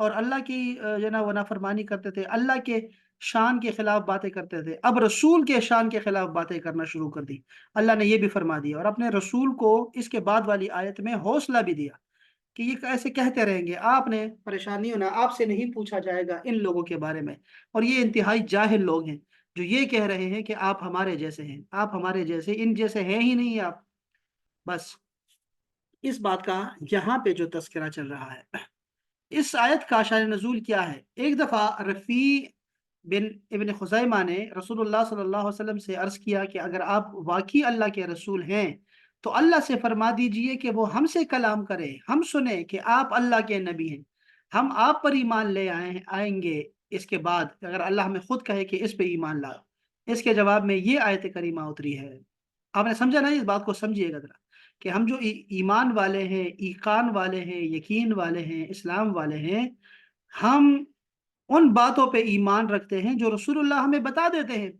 اور اللہ کی جو نا وہ نافرمانی کرتے تھے، اللہ کے شان کے خلاف باتیں کرتے تھے، اب رسول کے شان کے خلاف باتیں کرنا شروع کر دی۔ اللہ نے یہ بھی فرما دیا اور اپنے رسول کو اس کے بعد والی آیت میں حوصلہ بھی دیا کہ یہ ایسے کہتے رہیں گے، آپ نے پریشانی ہونا، آپ سے نہیں پوچھا جائے گا ان لوگوں کے بارے میں، اور یہ انتہائی جاہل لوگ ہیں جو یہ کہہ رہے ہیں کہ آپ ہمارے جیسے ہیں، آپ ہمارے جیسے، ان جیسے ہیں ہی نہیں آپ۔ بس اس بات کا یہاں پہ جو تذکرہ چل رہا ہے، اس آیت کا شان نزول کیا ہے؟ ایک دفعہ رفیع بن ابن خزیمہ نے رسول اللہ صلی اللہ علیہ وسلم سے عرض کیا کہ اگر آپ واقعی اللہ کے رسول ہیں تو اللہ سے فرما دیجئے کہ وہ ہم سے کلام کرے، ہم سنیں کہ آپ اللہ کے نبی ہیں، ہم آپ پر ایمان لے آئیں گے۔ اس کے بعد اگر اللہ ہمیں خود کہے کہ اس پہ ایمان لاؤ، اس کے جواب میں یہ آیت کریمہ اتری ہے۔ آپ نے سمجھا نا؟ اس بات کو سمجھیے گا ذرا کہ ہم جو ایمان والے ہیں، ایقان والے ہیں، یقین والے ہیں، اسلام والے ہیں، ہم ان باتوں پہ ایمان رکھتے ہیں جو رسول اللہ ہمیں بتا دیتے ہیں۔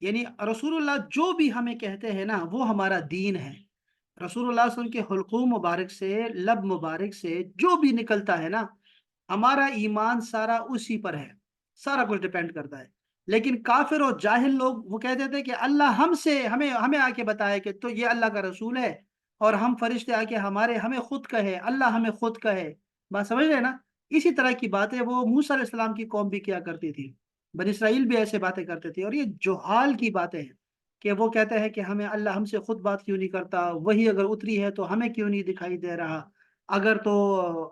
یعنی رسول اللہ جو بھی ہمیں کہتے ہیں نا وہ ہمارا دین ہے۔ رسول اللہ صلی اللہ علیہ وسلم کے حلقوم مبارک سے، لب مبارک سے جو بھی نکلتا ہے نا، ہمارا ایمان سارا اسی پر ہے، سارا کچھ ڈیپینڈ کرتا ہے۔ لیکن کافر اور جاہل لوگ وہ کہتے تھے کہ اللہ ہمیں آ کے بتائے کہ تو یہ اللہ کا رسول ہے، اور ہم فرشتے آ کے ہمیں خود کہے، اللہ ہمیں خود کہے۔ بات سمجھ رہے نا؟ اسی طرح کی باتیں وہ موسیٰ علیہ السلام کی قوم بھی کیا کرتی تھی، بنی اسرائیل بھی ایسے باتیں کرتے تھے، اور یہ جہال کی باتیں ہیں کہ وہ کہتے ہیں کہ اللہ ہم سے خود بات کیوں نہیں کرتا، وہی اگر اتری ہے تو ہمیں کیوں نہیں دکھائی دے رہا، اگر تو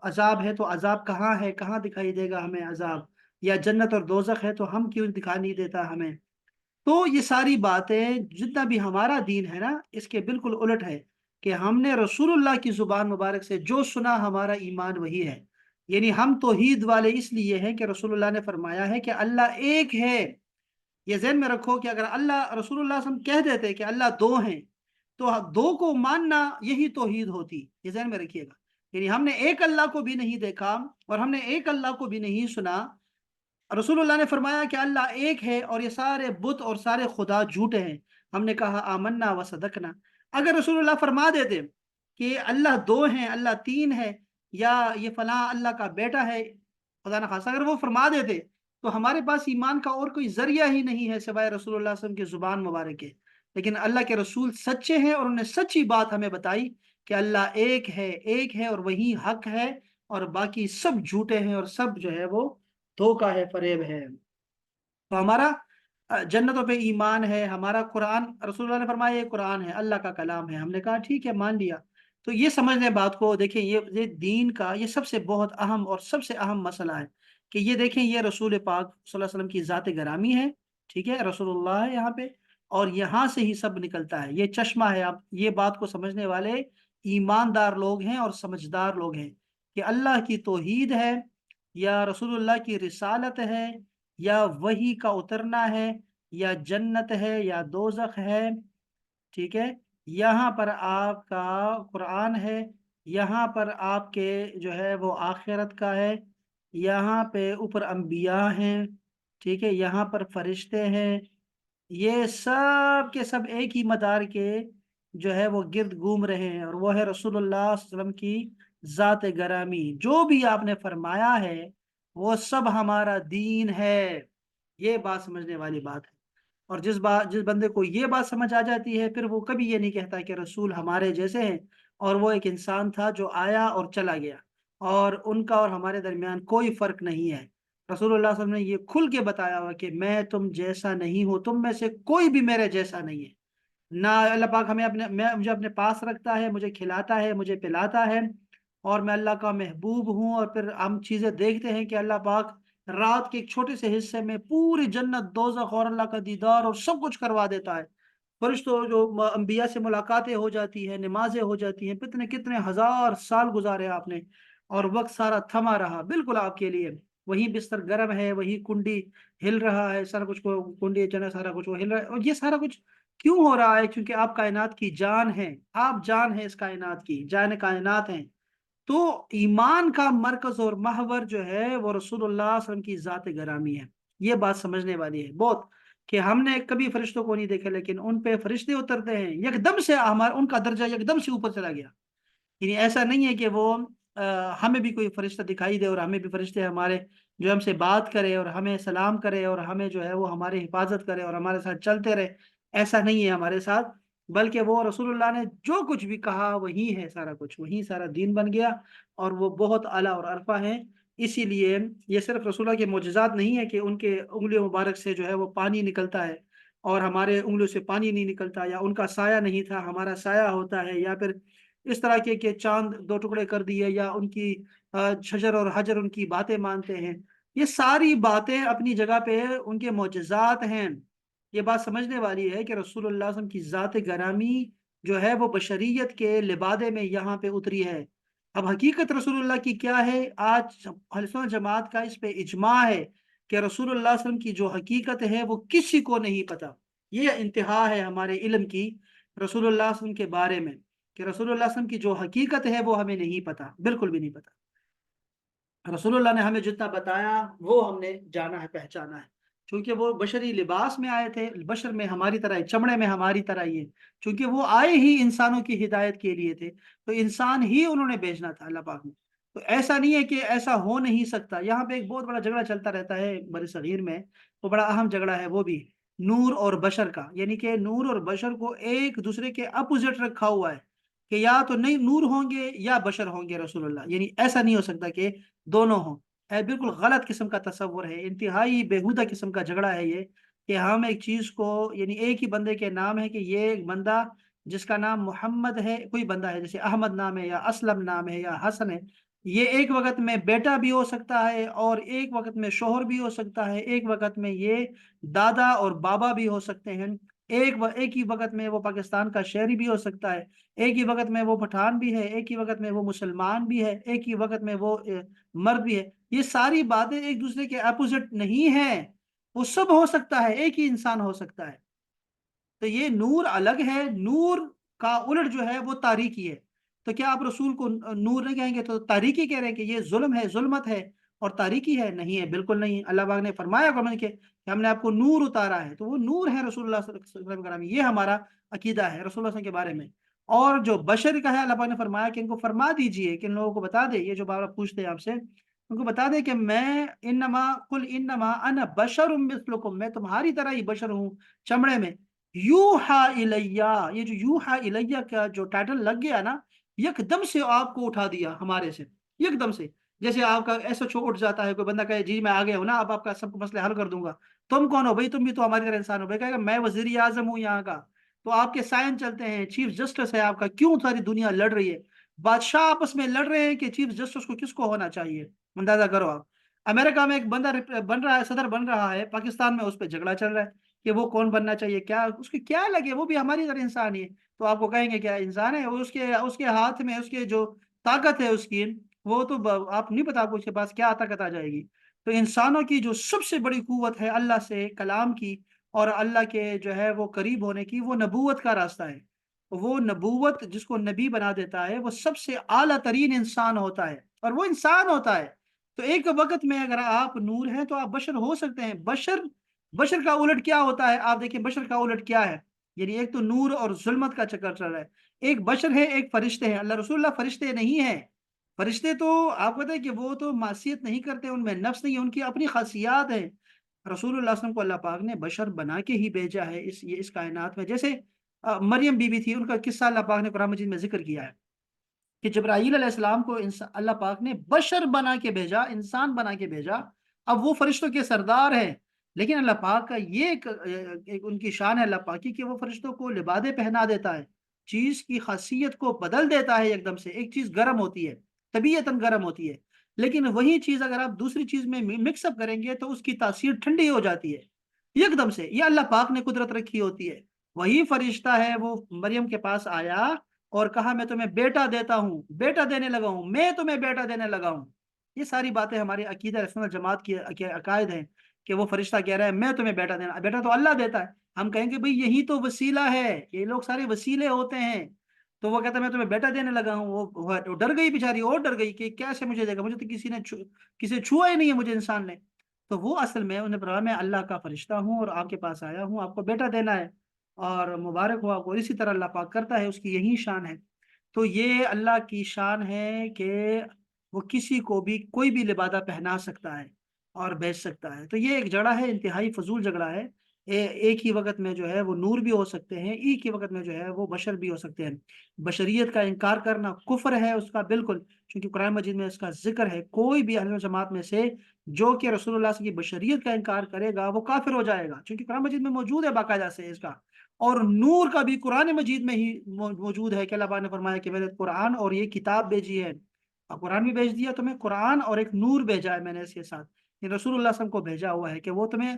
عذاب ہے تو عذاب کہاں ہے، کہاں دکھائی دے گا ہمیں عذاب، یا جنت اور دوزخ ہے تو ہم کیوں دکھا نہیں دیتا ہمیں۔ تو یہ ساری باتیں جتنا بھی ہمارا دین ہے نا، اس کے بالکل الٹ ہے کہ ہم نے رسول اللہ کی زبان مبارک سے جو سنا ہمارا ایمان وہی ہے۔ یعنی ہم توحید والے اس لیے ہیں کہ رسول اللہ نے فرمایا ہے کہ اللہ ایک ہے۔ یہ ذہن میں رکھو کہ اگر رسول اللہ صلی اللہ علیہ وسلم کہہ دیتے کہ اللہ دو ہیں تو دو کو ماننا یہی توحید ہوتی۔ یہ ذہن میں رکھیے گا، یعنی ہم نے ایک اللہ کو بھی نہیں دیکھا اور ہم نے ایک اللہ کو بھی نہیں سنا، رسول اللہ نے فرمایا کہ اللہ ایک ہے اور یہ سارے بت اور سارے خدا جھوٹے ہیں، ہم نے کہا آمنا و صدقنا۔ اگر رسول اللہ فرما دیتے کہ اللہ دو ہیں، اللہ تین ہے، یا یہ فلاں اللہ کا بیٹا ہے، خدا نخواستہ اگر وہ فرما دیتے تو ہمارے پاس ایمان کا اور کوئی ذریعہ ہی نہیں ہے سوائے رسول اللہ صلی اللہ علیہ وسلم کی زبان مبارک کے۔ لیکن اللہ کے رسول سچے ہیں اور انہوں نے سچی بات ہمیں بتائی کہ اللہ ایک ہے اور وہی حق ہے، اور باقی سب جھوٹے ہیں اور سب جو ہے وہ دھوکہ ہے، فریب ہے۔ تو ہمارا جنتوں پہ ایمان ہے، ہمارا قرآن، رسول اللہ نے فرمایا یہ قرآن ہے، اللہ کا کلام ہے، ہم نے کہا ٹھیک ہے مان لیا۔ تو یہ سمجھ لیں بات کو، دیکھیں یہ دین کا یہ سب سے بہت اہم اور سب سے اہم مسئلہ ہے کہ یہ دیکھیں یہ رسول پاک صلی اللہ علیہ وسلم کی ذات گرامی ہے، ٹھیک ہے، رسول اللہ ہے یہاں پہ، اور یہاں سے ہی سب نکلتا ہے، یہ چشمہ ہے۔ آپ یہ بات کو سمجھنے والے ایماندار لوگ ہیں اور سمجھدار لوگ ہیں کہ اللہ کی توحید ہے، یا رسول اللہ کی رسالت ہے، یا وحی کا اترنا ہے، یا جنت ہے یا دوزخ ہے، ٹھیک ہے، یہاں پر آپ کا قرآن ہے، یہاں پر آپ کے جو ہے وہ آخرت کا ہے، یہاں پہ اوپر انبیاء ہیں، ٹھیک ہے، یہاں پر فرشتے ہیں، یہ سب کے سب ایک ہی مدار کے جو ہے وہ گرد گھوم رہے ہیں، اور وہ ہے رسول اللہ صلی اللہ علیہ وسلم کی ذات گرامی۔ جو بھی آپ نے فرمایا ہے وہ سب ہمارا دین ہے، یہ بات سمجھنے والی بات ہے۔ اور جس بندے کو یہ بات سمجھ آ جاتی ہے پھر وہ کبھی یہ نہیں کہتا کہ رسول ہمارے جیسے ہیں، اور وہ ایک انسان تھا جو آیا اور چلا گیا، اور ان کا اور ہمارے درمیان کوئی فرق نہیں ہے۔ رسول اللہ صلی اللہ علیہ وسلم نے یہ کھل کے بتایا ہوا کہ میں تم جیسا نہیں ہوں، تم میں سے کوئی بھی میرے جیسا نہیں ہے۔ نہ اللہ پاک مجھے اپنے پاس رکھتا ہے، مجھے کھلاتا ہے، مجھے پلاتا ہے، اور میں اللہ کا محبوب ہوں، اور پھر ہم چیزیں دیکھتے ہیں کہ اللہ پاک رات کے ایک چھوٹے سے حصے میں پوری جنت، دوزخ اور اللہ کا دیدار اور سب کچھ کروا دیتا ہے۔ فرشتوں جو انبیاء سے ملاقاتیں ہو جاتی ہیں، نمازیں ہو جاتی ہیں، کتنے کتنے ہزار سال گزارے آپ نے، اور وقت سارا تھما رہا بالکل آپ کے لیے، وہی بستر گرم ہے، وہی کنڈی ہل رہا ہے، سارا کچھ کو کنڈی چنا سارا کچھ وہ ہل رہا ہے، اور یہ سارا کچھ کیوں ہو رہا ہے؟ کیونکہ آپ کائنات کی جان ہیں، آپ جان ہیں اس کائنات کی، جان کائنات ہیں۔ تو ایمان کا مرکز اور محور جو ہے وہ رسول اللہ صلی اللہ علیہ وسلم کی ذات گرامی ہے۔ یہ بات سمجھنے والی ہے بہت، کہ ہم نے کبھی فرشتوں کو نہیں دیکھا لیکن ان پہ فرشتے اترتے ہیں، یک دم سے ان کا درجہ یک دم سے اوپر چلا گیا۔ یعنی ایسا نہیں ہے کہ وہ ہمیں بھی کوئی فرشتہ دکھائی دے اور ہمیں بھی فرشتے ہمارے جو ہم سے بات کرے اور ہمیں سلام کرے اور ہمیں جو ہے وہ ہماری حفاظت کرے اور ہمارے ساتھ چلتے رہے، ایسا نہیں ہے ہمارے ساتھ، بلکہ وہ رسول اللہ نے جو کچھ بھی کہا وہی ہے سارا کچھ، وہی سارا دین بن گیا، اور وہ بہت اعلیٰ اور عرفہ ہیں۔ اسی لیے یہ صرف رسول اللہ کے معجزات نہیں ہے کہ ان کے انگلیوں مبارک سے جو ہے وہ پانی نکلتا ہے اور ہمارے انگلیوں سے پانی نہیں نکلتا، یا ان کا سایہ نہیں تھا ہمارا سایہ ہوتا ہے، یا پھر اس طرح کے کہ چاند دو ٹکڑے کر دیے، یا ان کی شجر اور حجر ان کی باتیں مانتے ہیں۔ یہ ساری باتیں اپنی جگہ پہ ان کے معجزات ہیں۔ یہ بات سمجھنے والی ہے کہ رسول اللہ صلی اللہ علیہ وسلم کی ذات گرامی جو ہے وہ بشریت کے لبادے میں یہاں پہ اتری ہے۔ اب حقیقت رسول اللہ کی کیا ہے؟ آج اہل سنت جماعت کا اس پہ اجماع ہے کہ رسول اللہ صلی اللہ علیہ وسلم کی جو حقیقت ہے وہ کسی کو نہیں پتا۔ یہ انتہا ہے ہمارے علم کی رسول اللہ صلی اللہ علیہ وسلم کے بارے میں، کہ رسول اللہ صلی اللہ علیہ وسلم کی جو حقیقت ہے وہ ہمیں نہیں پتا، بالکل بھی نہیں پتا۔ رسول اللہ نے ہمیں جتنا بتایا وہ ہم نے جانا ہے، پہچانا ہے، چونکہ وہ بشری لباس میں آئے تھے، بشر میں ہماری طرح ہی، چمڑے میں ہماری طرح ہی ہے، چونکہ وہ آئے ہی انسانوں کی ہدایت کے لیے تھے، تو انسان ہی انہوں نے بھیجنا تھا اللہ پاک نے۔ تو ایسا نہیں ہے کہ ایسا ہو نہیں سکتا۔ یہاں پہ ایک بہت بڑا جھگڑا چلتا رہتا ہے بر صغیر میں، وہ بڑا اہم جھگڑا ہے، وہ بھی نور اور بشر کا، یعنی کہ نور اور بشر کو ایک دوسرے کے اپوزٹ رکھا ہوا ہے، کہ یا تو نہیں نور ہوں گے یا بشر ہوں گے رسول اللہ، یعنی ایسا نہیں ہو سکتا کہ دونوں ہوں۔ بالکل غلط قسم کا تصور ہے، انتہائی بےہودہ قسم کا جھگڑا ہے یہ، کہ ہم ایک چیز کو، یعنی ایک ہی بندے کے نام ہے، کہ یہ ایک بندہ جس کا نام محمد ہے، کوئی بندہ ہے جیسے احمد نام ہے یا اسلم نام ہے یا حسن ہے، یہ ایک وقت میں بیٹا بھی ہو سکتا ہے اور ایک وقت میں شوہر بھی ہو سکتا ہے، ایک وقت میں یہ دادا اور بابا بھی ہو سکتے ہیں، ایک ہی وقت میں وہ پاکستان کا شہری بھی ہو سکتا ہے، ایک ہی وقت میں وہ پٹھان بھی ہے، ایک ہی وقت میں وہ مسلمان بھی ہے، ایک ہی وقت میں وہ مرد بھی ہے۔ یہ ساری باتیں ایک دوسرے کے اپوزٹ نہیں ہیں، وہ سب ہو سکتا ہے، ایک ہی انسان ہو سکتا ہے۔ تو یہ نور الگ ہے، نور کا الٹ جو ہے وہ تاریکی ہے۔ تو کیا آپ رسول کو نور نہیں کہیں گے تو تاریکی کہہ رہے ہیں کہ یہ ظلم ہے، ظلمت ہے اور تاریکی ہے؟ نہیں ہے، بالکل نہیں۔ اللہ پاک نے فرمایا قرآن کہ ہم نے آپ کو نور اتارا ہے، تو وہ نور ہے رسول اللہ صلی اللہ علیہ وسلم۔ یہ ہمارا عقیدہ ہے رسول اللہ صلی اللہ علیہ وسلم کے بارے میں۔ اور جو بشر کا ہے، اللہ پاک نے فرمایا کہ ان کو فرما دیجئے، کہ ان لوگوں کو بتا دے، یہ جو بابا پوچھتے ہیں آپ سے، ان کو بتا دے کہ میں انما قل انما انا بشر مثلکم، میں تمہاری طرح ہی بشر ہوں، چمڑے میں۔ یوحا الیہ، یہ جو یوحا الیہ کا جو ٹائٹل لگ گیا نا، یک دم سے آپ کو اٹھا دیا ہمارے سے، یک دم سے، جیسے آپ کا ایسا چھو اٹھ جاتا ہے، کوئی بندہ کہے جی میں آ گیا ہوں نا، اب آپ کا سب کو مسئلے حل کر دوں گا۔ تم کون ہو بھائی؟ تم بھی تو ہماری طرح انسان ہو بھائی، کہے گا میں وزیر اعظم ہوں یہاں کا، تو آپ کے سائن چلتے ہیں، چیف جسٹس ہے آپ کا، کیوں ساری دنیا لڑ رہی ہے؟ بادشاہ آپس میں لڑ رہے ہیں کہ چیف جسٹس کو کس کو ہونا چاہیے، اندازہ کرو آپ۔ امریکہ میں ایک بندہ بن رہا ہے، صدر بن رہا ہے، پاکستان میں اس پہ جھگڑا چل رہا ہے کہ وہ کون بننا چاہیے، کیا اس کی کیا لگے، وہ بھی ہماری طرح انسان ہی ہے، تو آپ کو کہیں گے کیا انسان ہے وہ؟ اس کے ہاتھ میں اس کے جو طاقت ہے اس کی، وہ تو آپ نہیں پتا آپ کو اس کے پاس کیا طاقت آ جائے گی۔ تو انسانوں کی جو سب سے بڑی قوت ہے اللہ سے کلام کی اور اللہ کے جو ہے وہ قریب ہونے کی، وہ نبوت کا راستہ ہے۔ وہ نبوت جس کو نبی بنا دیتا ہے وہ سب سے اعلیٰ ترین انسان ہوتا ہے، اور وہ انسان ہوتا ہے۔ تو ایک وقت میں اگر آپ نور ہیں تو آپ بشر ہو سکتے ہیں۔ بشر کا الٹ کیا ہوتا ہے؟ آپ دیکھیں بشر کا الٹ کیا ہے، یعنی ایک تو نور اور ظلمت کا چکر چل رہا ہے، ایک بشر ہے ایک فرشتے ہیں۔ اللہ رسول اللہ فرشتے نہیں ہیں۔ فرشتے تو آپ کو پتہ ہے کہ وہ تو معصیت نہیں کرتے، ان میں نفس نہیں ہے، ان کی اپنی خاصیات ہیں۔ رسول اللہ صلی اللہ علیہ وسلم کو اللہ پاک نے بشر بنا کے ہی بھیجا ہے اس کائنات میں۔ جیسے مریم بی بی تھی، ان کا قصہ اللہ پاک نے قرآن مجید میں ذکر کیا ہے کہ جبرائیل علیہ السلام کو اللہ پاک نے بشر بنا کے بھیجا، انسان بنا کے بھیجا۔ اب وہ فرشتوں کے سردار ہیں، لیکن اللہ پاک کا یہ ایک ان کی شان ہے اللہ پاک کی، کہ وہ فرشتوں کو لبادے پہنا دیتا ہے، چیز کی خاصیت کو بدل دیتا ہے ایک دم سے۔ ایک چیز گرم ہوتی ہے، طبیعتاً گرم ہوتی ہے، لیکن وہی چیز اگر آپ دوسری چیز میں مکس اپ کریں گے تو اس کی تاثیر ٹھنڈی ہو جاتی ہے ایک دم سے۔ یہ اللہ پاک نے قدرت رکھی ہوتی ہے۔ وہی فرشتہ ہے وہ مریم کے پاس آیا اور کہا میں تمہیں بیٹا دیتا ہوں، بیٹا دینے لگا ہوں، میں تمہیں بیٹا دینے لگا ہوں۔ یہ ساری باتیں ہماری عقیدہ اہل سنت جماعت کی عقائد ہیں، کہ وہ فرشتہ کہہ رہا ہے میں تمہیں بیٹا دینا، بیٹا تو اللہ دیتا ہے۔ ہم کہیں گے بھئی یہی تو وسیلہ ہے، یہ لوگ سارے وسیلے ہوتے ہیں۔ تو وہ کہتا ہے میں تمہیں بیٹا دینے لگا ہوں، وہ ڈر گئی بیچاری، اور ڈر گئی کہ کیسے مجھے دے گا، مجھے تو کسی چھوا ہی نہیں ہے مجھے انسان نے۔ تو وہ اصل میں انہیں بتایا میں اللہ کا فرشتہ ہوں اور آپ کے پاس آیا ہوں، آپ کو بیٹا دینا ہے، اور مبارک ہو آپ کو۔ اسی طرح اللہ پاک کرتا ہے، اس کی یہی شان ہے۔ تو یہ اللہ کی شان ہے کہ وہ کسی کو بھی کوئی بھی لبادہ پہنا سکتا ہے اور بیچ سکتا ہے۔ تو یہ ایک جھگڑا ہے، انتہائی فضول جھگڑا ہے۔ ایک ہی وقت میں جو ہے وہ نور بھی ہو سکتے ہیں، ایک ہی وقت میں جو ہے وہ بشر بھی ہو سکتے ہیں۔ بشریت کا انکار کرنا کفر ہے اس کا بالکل، چونکہ قرآن مجید میں اس کا ذکر ہے۔ کوئی بھی اہل جماعت میں سے جو کہ رسول اللہ صلی اللہ علیہ وسلم کی بشریت کا انکار کرے گا وہ کافر ہو جائے گا، چونکہ قرآن مجید میں موجود ہے باقاعدہ سے اس کا۔ اور نور کا بھی قرآن مجید میں ہی موجود ہے کہ اللہ پاک نے فرمایا کہ میں نے قرآن اور یہ کتاب بھیجی ہے، اب قرآن بھی بھیج دیا تمہیں، قرآن اور ایک نور بھیجا ہے میں نے اس کے ساتھ، یہ رسول اللہ صلی اللہ علیہ وسلم کو بھیجا ہوا ہے کہ وہ تمہیں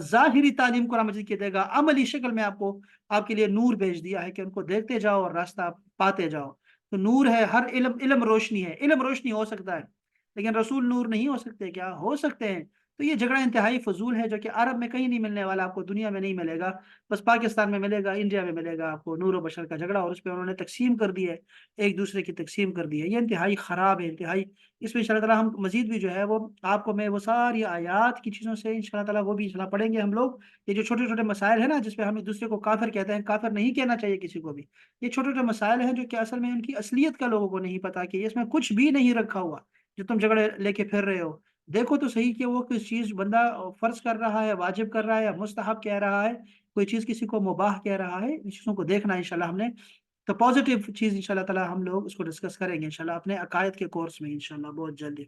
ظاہری تعلیم قرآن مجید کی دے گا، عملی شکل میں آپ کو، آپ کے لیے نور بھیج دیا ہے کہ ان کو دیکھتے جاؤ اور راستہ پاتے جاؤ۔ تو نور ہے، ہر علم روشنی ہے، علم روشنی ہو سکتا ہے لیکن رسول نور نہیں ہو سکتے، کیا ہو سکتے ہیں؟ تو یہ جھگڑا انتہائی فضول ہے جو کہ عرب میں کہیں نہیں ملنے والا، آپ کو دنیا میں نہیں ملے گا، بس پاکستان میں ملے گا، انڈیا میں ملے گا آپ کو نور و بشر کا جھگڑا، اور اس پہ انہوں نے تقسیم کر دی ہے، ایک دوسرے کی تقسیم کر دی ہے۔ یہ انتہائی خراب ہے، انتہائی۔ اس میں ان شاء اللہ تعالیٰ ہم مزید بھی جو ہے وہ آپ کو میں وہ ساری آیات کی چیزوں سے ان شاء اللہ تعالیٰ وہ بھی انشاءاللہ پڑھیں گے ہم لوگ۔ یہ جو چھوٹے چھوٹے مسائل ہیں نا جس پہ ہم ایک دوسرے کو کافر کہتے ہیں، کافر نہیں کہنا چاہیے کسی کو بھی، یہ چھوٹے چھوٹے مسائل ہیں جو کہ اصل میں ان کی اصلیت کا لوگوں کو نہیں پتا کہ اس میں کچھ بھی نہیں رکھا ہوا جو تم جھگڑے لے کے پھر رہے ہو۔ دیکھو تو صحیح کہ وہ کس چیز بندہ فرض کر رہا ہے، واجب کر رہا ہے یا مستحب کہہ رہا ہے، کوئی چیز کسی کو مباح کہہ رہا ہے، ان چیزوں کو دیکھنا ہے انشاءاللہ ہم نے۔ تو پازیٹیو چیز انشاءاللہ تعالی ہم لوگ اس کو ڈسکس کریں گے انشاءاللہ اپنے عقائد کے کورس میں انشاءاللہ بہت جلدی۔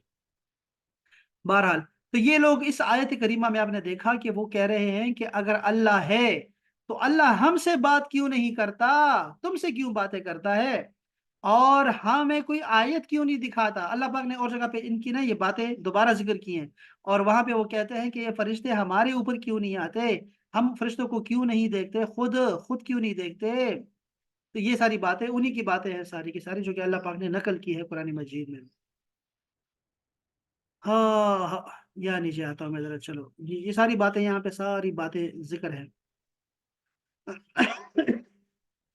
بہرحال تو یہ لوگ اس آیت کریمہ میں آپ نے دیکھا کہ وہ کہہ رہے ہیں کہ اگر اللہ ہے تو اللہ ہم سے بات کیوں نہیں کرتا، تم سے کیوں باتیں کرتا ہے، اور ہمیں کوئی آیت کیوں نہیں دکھاتا۔ اللہ پاک نے اور جگہ پہ ان کی نا یہ باتیں دوبارہ ذکر کی ہیں، اور وہاں پہ وہ کہتے ہیں کہ یہ فرشتے ہمارے اوپر کیوں نہیں آتے، ہم فرشتوں کو کیوں نہیں دیکھتے، خود خود کیوں نہیں دیکھتے۔ تو یہ ساری باتیں انہی کی باتیں ہیں ساری کی ساری جو کہ اللہ پاک نے نقل کی ہے قرآن مجید میں۔ ہاں ہاں، یا نیچے آتا ہوں میں ذرا، چلو یہ ساری باتیں یہاں پہ ساری باتیں ذکر ہے۔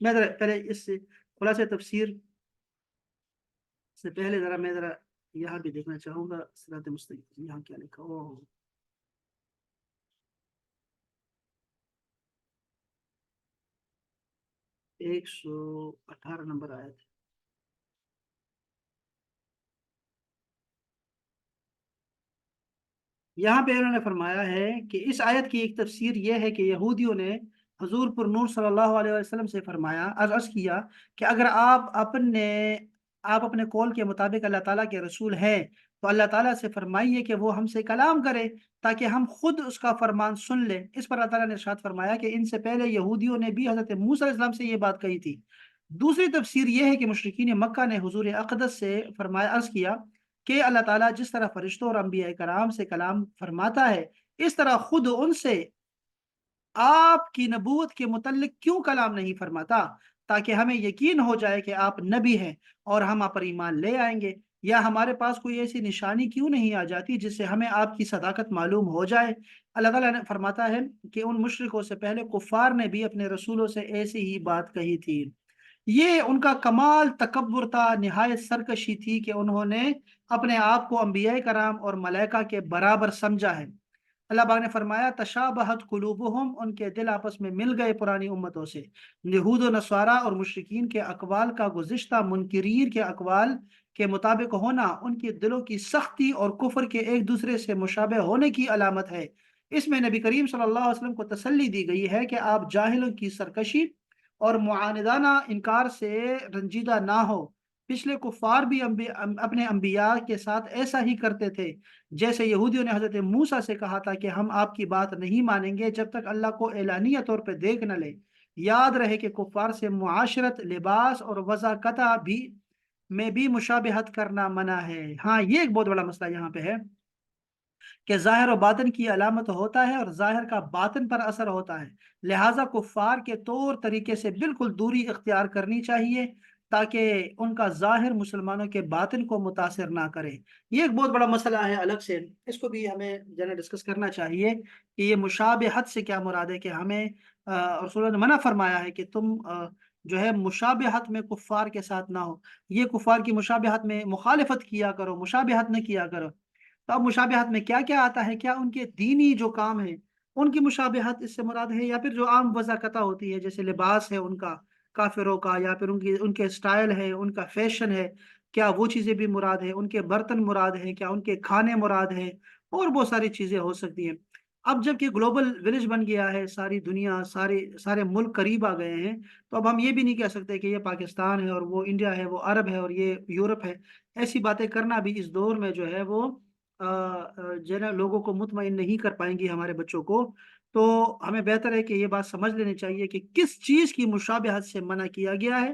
میں ذرا پہلے اس سے خلاصہ تفسیر سے پہلے ذرا میں ذرا یہاں بھی دیکھنا چاہوں گا، صراط مستقیم یہاں کیا لکھا ہو۔ 118 نمبر آیا تھا۔ یہاں پہ انہوں نے فرمایا ہے کہ اس آیت کی ایک تفسیر یہ ہے کہ یہودیوں نے حضور پر نور صلی اللہ علیہ وسلم سے فرمایا، عرض کیا کہ اگر آپ اپنے قول کے مطابق اللہ تعالیٰ کے رسول ہیں تو اللہ تعالیٰ سے فرمائیے کہ وہ ہم سے کلام کرے تاکہ ہم خود اس کا فرمان سن لیں۔ اس پر اللہ تعالیٰ نے ارشاد فرمایا کہ ان سے پہلے یہودیوں نے بھی حضرت موسیٰ علیہ السلام سے یہ بات کہی تھی۔ دوسری تفسیر یہ ہے کہ مشرکین مکہ نے حضور اقدس سے فرمایا، عرض کیا کہ اللہ تعالیٰ جس طرح فرشتوں اور انبیاء کرام سے کلام فرماتا ہے اس طرح خود ان سے آپ کی نبوت کے متعلق کیوں کلام نہیں فرماتا تاکہ ہمیں یقین ہو جائے کہ آپ نبی ہیں اور ہم آپ پر ایمان لے آئیں گے، یا ہمارے پاس کوئی ایسی نشانی کیوں نہیں آ جاتی جس سے ہمیں آپ کی صداقت معلوم ہو جائے۔ اللہ تعالیٰ نے فرماتا ہے کہ ان مشرکوں سے پہلے کفار نے بھی اپنے رسولوں سے ایسی ہی بات کہی تھی۔ یہ ان کا کمال تکبر تھا، نہایت سرکشی تھی کہ انہوں نے اپنے آپ کو انبیاء کرام اور ملائکہ کے برابر سمجھا ہے۔ اللہ پاک نے فرمایا تشابہت قلوبہم، ان کے دل آپس میں مل گئے پرانی امتوں سے۔ یہود و نصارہ اور مشرکین کے اقوال کا گزشتہ منکرین کے اقوال کے مطابق ہونا ان کے دلوں کی سختی اور کفر کے ایک دوسرے سے مشابہ ہونے کی علامت ہے۔ اس میں نبی کریم صلی اللہ علیہ وسلم کو تسلی دی گئی ہے کہ آپ جاہلوں کی سرکشی اور معاندانہ انکار سے رنجیدہ نہ ہو۔ پچھلے کفار بھی اپنے انبیاء کے ساتھ ایسا ہی کرتے تھے، جیسے یہودیوں نے حضرت موسیٰ سے کہا تھا کہ ہم آپ کی بات نہیں مانیں گے جب تک اللہ کو اعلانیہ طور پہ دیکھ نہ لیں۔ یاد رہے کہ کفار سے معاشرت، لباس اور وضاقتہ میں بھی مشابہت کرنا منع ہے۔ ہاں یہ ایک بہت بڑا مسئلہ یہاں پہ ہے کہ ظاہر و باطن کی علامت ہوتا ہے اور ظاہر کا باطن پر اثر ہوتا ہے، لہٰذا کفار کے طور طریقے سے بالکل دوری اختیار کرنی چاہیے تاکہ ان کا ظاہر مسلمانوں کے باطن کو متاثر نہ کرے۔ یہ ایک بہت بڑا مسئلہ ہے الگ سے، اس کو بھی ہمیں جنرل ڈسکس کرنا چاہیے کہ یہ مشابہت سے کیا مراد ہے، کہ ہمیں رسول اللہ نے منع فرمایا ہے کہ تم جو ہے مشابہت میں کفار کے ساتھ نہ ہو، یہ کفار کی مشابہت میں مخالفت کیا کرو، مشابہت نہ کیا کرو۔ تو اب مشابہت میں کیا کیا آتا ہے، کیا ان کے دینی جو کام ہے ان کی مشابہت اس سے مراد ہے، یا پھر جو عام وضاقتہ ہوتی ہے جیسے لباس ہے ان کا کافروں کا، یا پھر ان کے سٹائل ہے، ان کا فیشن ہے، کیا وہ چیزیں بھی مراد ہیں؟ ان کے برتن مراد ہیں کیا؟ ان کے کھانے مراد ہیں؟ اور بہت ساری چیزیں ہو سکتی ہیں۔ اب جب کہ گلوبل ولیج بن گیا ہے، ساری دنیا، سارے ملک قریب آ گئے ہیں، تو اب ہم یہ بھی نہیں کہہ سکتے کہ یہ پاکستان ہے اور وہ انڈیا ہے، وہ عرب ہے اور یہ یورپ ہے۔ ایسی باتیں کرنا بھی اس دور میں جو ہے وہ جو ہے نا لوگوں کو مطمئن نہیں کر پائیں گی، ہمارے بچوں کو۔ تو ہمیں بہتر ہے کہ یہ بات سمجھ لینی چاہیے کہ کس چیز کی مشابہت سے منع کیا گیا ہے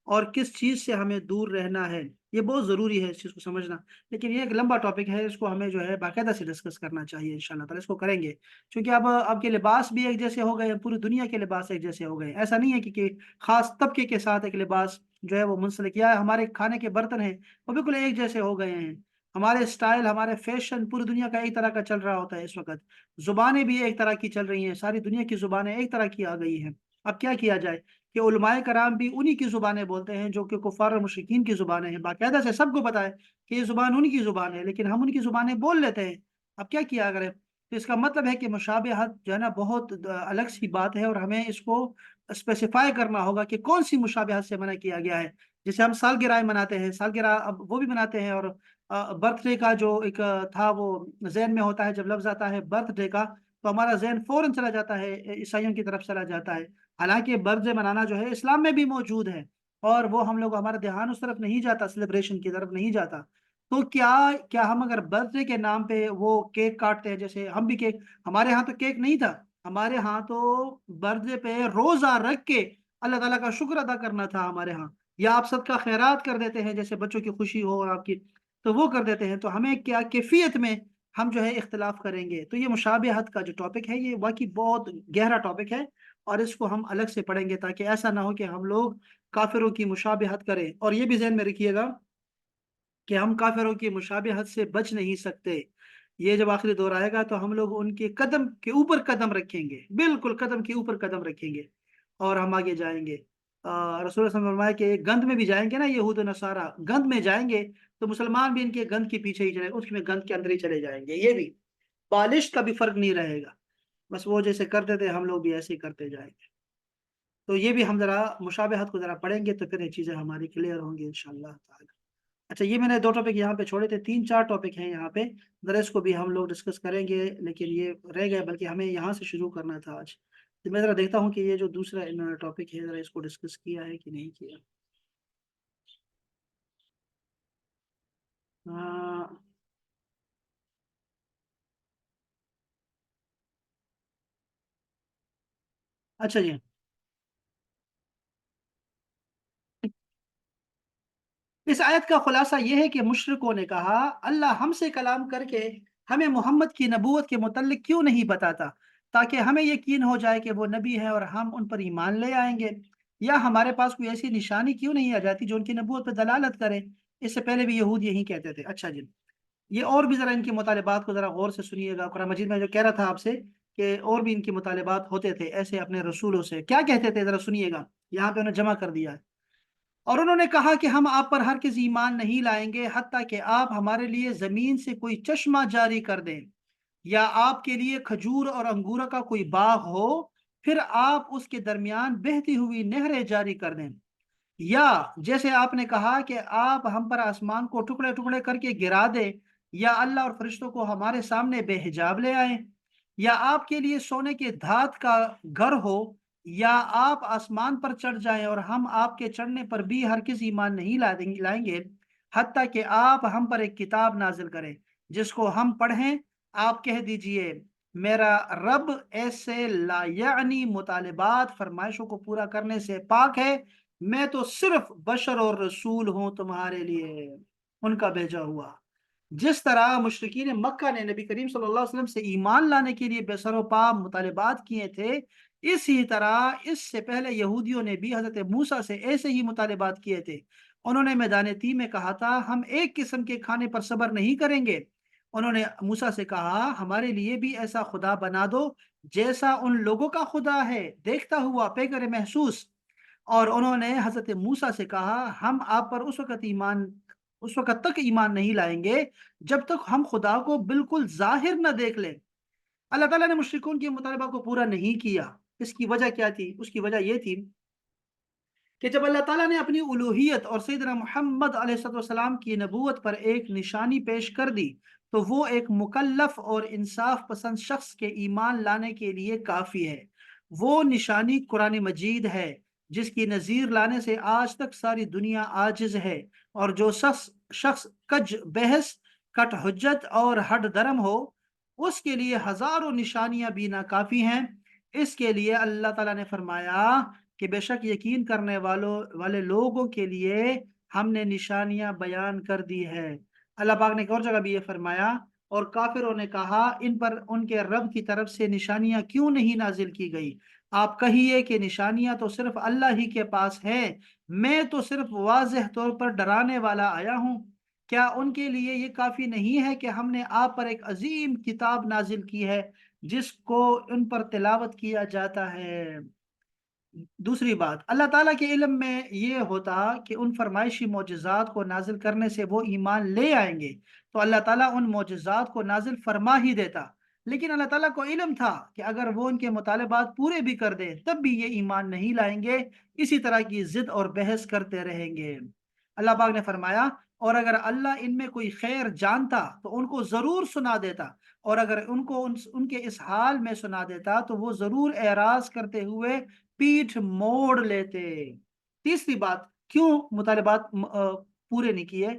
اور کس چیز سے ہمیں دور رہنا ہے۔ یہ بہت ضروری ہے اس چیز کو سمجھنا۔ لیکن یہ ایک لمبا ٹاپک ہے، اس کو ہمیں جو ہے باقاعدہ سے ڈسکس کرنا چاہیے، انشاءاللہ تعالی اس کو کریں گے۔ کیونکہ اب کے لباس بھی ایک جیسے ہو گئے ہیں، پوری دنیا کے لباس ایک جیسے ہو گئے ہیں۔ ایسا نہیں ہے کہ خاص طبقے کے ساتھ ایک لباس جو ہے وہ منسلک، یا ہمارے کھانے کے برتن ہیں وہ بالکل ایک جیسے ہو گئے ہیں۔ ہمارے اسٹائل، ہمارے فیشن پوری دنیا کا ایک طرح کا چل رہا ہوتا ہے اس وقت۔ زبانیں بھی ایک طرح کی چل رہی ہیں، ساری دنیا کی زبانیں ایک طرح کی آ گئی ہیں۔ اب کیا کیا جائے کہ علماء کرام بھی انہی کی زبانیں بولتے ہیں جو کہ کفار اور مشرکین کی زبانیں ہیں، باقاعدہ سے سب کو پتا ہے کہ یہ زبان ان کی زبان ہے، لیکن ہم ان کی زبانیں بول لیتے ہیں۔ اب کیا کیا کریں؟ تو اس کا مطلب ہے کہ مشابہت جو ہے نا بہت الگ سی بات ہے، اور ہمیں اس کو اسپیسیفائی کرنا ہوگا کہ کون سی مشابہت سے منع کیا گیا ہے۔ جیسے ہم سالگرہ مناتے ہیں، سالگرہ اب وہ بھی مناتے ہیں، اور برتھ ڈے کا جو ایک تھا وہ ذہن میں ہوتا ہے، جب لفظ آتا ہے برتھ ڈے کا تو ہمارا ذہن فوراً چلا جاتا ہے، عیسائیوں کی طرف چلا جاتا ہے۔ حالانکہ برتھ ڈے منانا جو ہے اسلام میں بھی موجود ہے، اور وہ ہم لوگ، ہمارا دھیان اس طرف نہیں جاتا، سیلیبریشن کی طرف نہیں جاتا۔ تو کیا ہم اگر برتھ ڈے کے نام پہ وہ کیک کاٹتے ہیں؟ جیسے ہم بھی کیک، ہمارے ہاں تو کیک نہیں تھا، ہمارے ہاں تو برتھ ڈے پہ روزہ رکھ کے اللہ تعالیٰ کا شکر ادا کرنا تھا ہمارے ہاں۔ یا آپ صدقہ خیرات کر دیتے ہیں، جیسے بچوں کی خوشی ہو اور آپ کی، تو وہ کر دیتے ہیں۔ تو ہمیں کیا کیفیت میں ہم جو ہے اختلاف کریں گے؟ تو یہ مشابہت کا جو ٹاپک ہے یہ واقعی بہت گہرا ٹاپک ہے، اور اس کو ہم الگ سے پڑھیں گے تاکہ ایسا نہ ہو کہ ہم لوگ کافروں کی مشابہت کریں۔ اور یہ بھی ذہن میں رکھیے گا کہ ہم کافروں کی مشابہت سے بچ نہیں سکتے۔ یہ جب آخری دور آئے گا تو ہم لوگ ان کے قدم کے اوپر قدم رکھیں گے، بالکل قدم کے اوپر قدم رکھیں گے، اور ہم آگے جائیں گے۔ رسول اللہ صلی اللہ علیہ وسلم نے فرمایا کہ گند میں بھی جائیں گے نا، یہود و نصارہ گند میں جائیں گے تو مسلمان بھی ان کے گند کے پیچھے ہی چلے، اس میں گند کے اندر ہی چلے جائیں گے۔ یہ بھی بالش کا بھی فرق نہیں رہے گا، بس وہ جیسے کرتے تھے ہم لوگ بھی ایسے ہی کرتے جائیں گے۔ تو یہ بھی ہم ذرا مشابہت کو ذرا پڑھیں گے تو پھر یہ چیزیں ہماری کلیئر ہوں گی انشاءاللہ تعالی۔ اچھا، یہ میں نے دو ٹاپک یہاں پہ چھوڑے تھے، تین چار ٹاپک ہیں یہاں پہ، ذرا اس کو بھی ہم لوگ ڈسکس کریں گے، لیکن یہ رہ گئے، بلکہ ہمیں یہاں سے شروع کرنا تھا آج۔ تو میں ذرا دیکھتا ہوں کہ یہ جو دوسرا ٹاپک ہے، ذرا اس کو ڈسکس کیا ہے کہ نہیں کیا۔ ہاں، اچھا جی۔ اس آیت کا خلاصہ یہ ہے کہ مشرکوں نے کہا اللہ ہم سے کلام کر کے ہمیں محمد کی نبوت کے متعلق کیوں نہیں بتاتا، تاکہ ہمیں یقین ہو جائے کہ وہ نبی ہے اور ہم ان پر ایمان لے آئیں گے۔ یا ہمارے پاس کوئی ایسی نشانی کیوں نہیں آ جاتی جو ان کی نبوت پہ دلالت کرے؟ اس سے پہلے بھی یہود یہی کہتے تھے۔ اچھا جی، یہ اور بھی ذرا ان کے مطالبات کو ذرا غور سے سنیے گا۔ قرآن مجید میں جو کہہ رہا تھا آپ سے کہ اور بھی ان کے مطالبات ہوتے تھے ایسے اپنے رسولوں سے، کیا کہتے تھے ذرا سنیے گا، یہاں پہ انہیں جمع کر دیا ہے۔ اور انہوں نے کہا کہ ہم آپ پر ہر کسی ایمان نہیں لائیں گے حتیٰ کہ آپ ہمارے لیے زمین سے کوئی چشمہ جاری کر دیں، یا آپ کے لیے کھجور اور انگور کا کوئی باغ ہو، پھر آپ اس کے درمیان بہتی ہوئی نہریں جاری کر دیں، یا جیسے آپ نے کہا کہ آپ ہم پر آسمان کو ٹکڑے ٹکڑے کر کے گرا دیں، یا اللہ اور فرشتوں کو ہمارے سامنے بے حجاب لے آئیں، یا آپ کے لیے سونے کے دھات کا گھر ہو، یا آپ آسمان پر چڑھ جائیں اور ہم آپ کے چڑھنے پر بھی ہر کسی ایمان نہیں لائیں گے حتیٰ کہ آپ ہم پر ایک کتاب نازل کریں جس کو ہم پڑھیں۔ آپ کہہ دیجئے میرا رب ایسے لا یعنی مطالبات فرمائشوں کو پورا کرنے سے پاک ہے، میں تو صرف بشر اور رسول ہوں تمہارے لیے، ان کا بھیجا ہوا۔ جس طرح مشرکین مکہ نے نبی کریم صلی اللہ علیہ وسلم سے ایمان لانے کے لیے بے سر و پا مطالبات کیے تھے، اسی طرح اس سے پہلے یہودیوں نے بھی حضرت موسیٰ سے ایسے ہی مطالبات کیے تھے۔ انہوں نے میدان تی میں کہا تھا ہم ایک قسم کے کھانے پر صبر نہیں کریں گے۔ انہوں نے موسیٰ سے کہا ہمارے لیے بھی ایسا خدا بنا دو جیسا ان لوگوں کا خدا ہے، دیکھتا ہوا پیکر محسوس۔ اور انہوں نے حضرت موسیٰ سے کہا ہم آپ پر اس وقت تک ایمان نہیں لائیں گے جب تک ہم خدا کو بالکل ظاہر نہ دیکھ لیں۔ اللہ تعالیٰ نے مشرکون کے مطالبہ کو پورا نہیں کیا۔ اس کی وجہ کیا تھی؟ اس کی وجہ یہ تھی کہ جب اللہ تعالیٰ نے اپنی الوہیت اور سیدنا محمد علیہ السلام کی نبوت پر ایک نشانی پیش کر دی تو وہ ایک مکلف اور انصاف پسند شخص کے ایمان لانے کے لیے کافی ہے۔ وہ نشانی قرآن مجید ہے جس کی نظیر لانے سے آج تک ساری دنیا عاجز ہے، اور جو شخص کج بحث، کٹ حجت اور ہٹ درم ہو، اس کے لیے ہزاروں نشانیاں بھی ناکافی ہیں۔ اس کے لیے اللہ تعالیٰ نے فرمایا کہ بے شک یقین کرنے والے لوگوں کے لیے ہم نے نشانیاں بیان کر دی ہے۔ اللہ پاک نے ایک اور جگہ بھی یہ فرمایا، اور کافروں نے کہا ان پر ان کے رب کی طرف سے نشانیاں کیوں نہیں نازل کی گئی؟ آپ کہیے کہ نشانیاں تو صرف اللہ ہی کے پاس ہیں، میں تو صرف واضح طور پر ڈرانے والا آیا ہوں۔ کیا ان کے لیے یہ کافی نہیں ہے کہ ہم نے آپ پر ایک عظیم کتاب نازل کی ہے جس کو ان پر تلاوت کیا جاتا ہے؟ دوسری بات، اللہ تعالیٰ کے علم میں یہ ہوتا کہ ان فرمائشی معجزات کو نازل کرنے سے وہ ایمان لے آئیں گے تو اللہ تعالیٰ ان معجزات کو نازل فرما ہی دیتا، لیکن اللہ تعالیٰ کو علم تھا کہ اگر وہ ان کے مطالبات پورے بھی کر دیں تب بھی یہ ایمان نہیں لائیں گے، اسی طرح کی ضد اور بحث کرتے رہیں گے۔ اللہ پاک نے فرمایا، اور اگر اللہ ان میں کوئی خیر جانتا تو ان کو ضرور سنا دیتا، اور اگر ان کو ان کے اس حال میں سنا دیتا تو وہ ضرور اعراض کرتے ہوئے پیٹھ موڑ لیتے۔ تیسری بات، کیوں مطالبات پورے نہیں کیے؟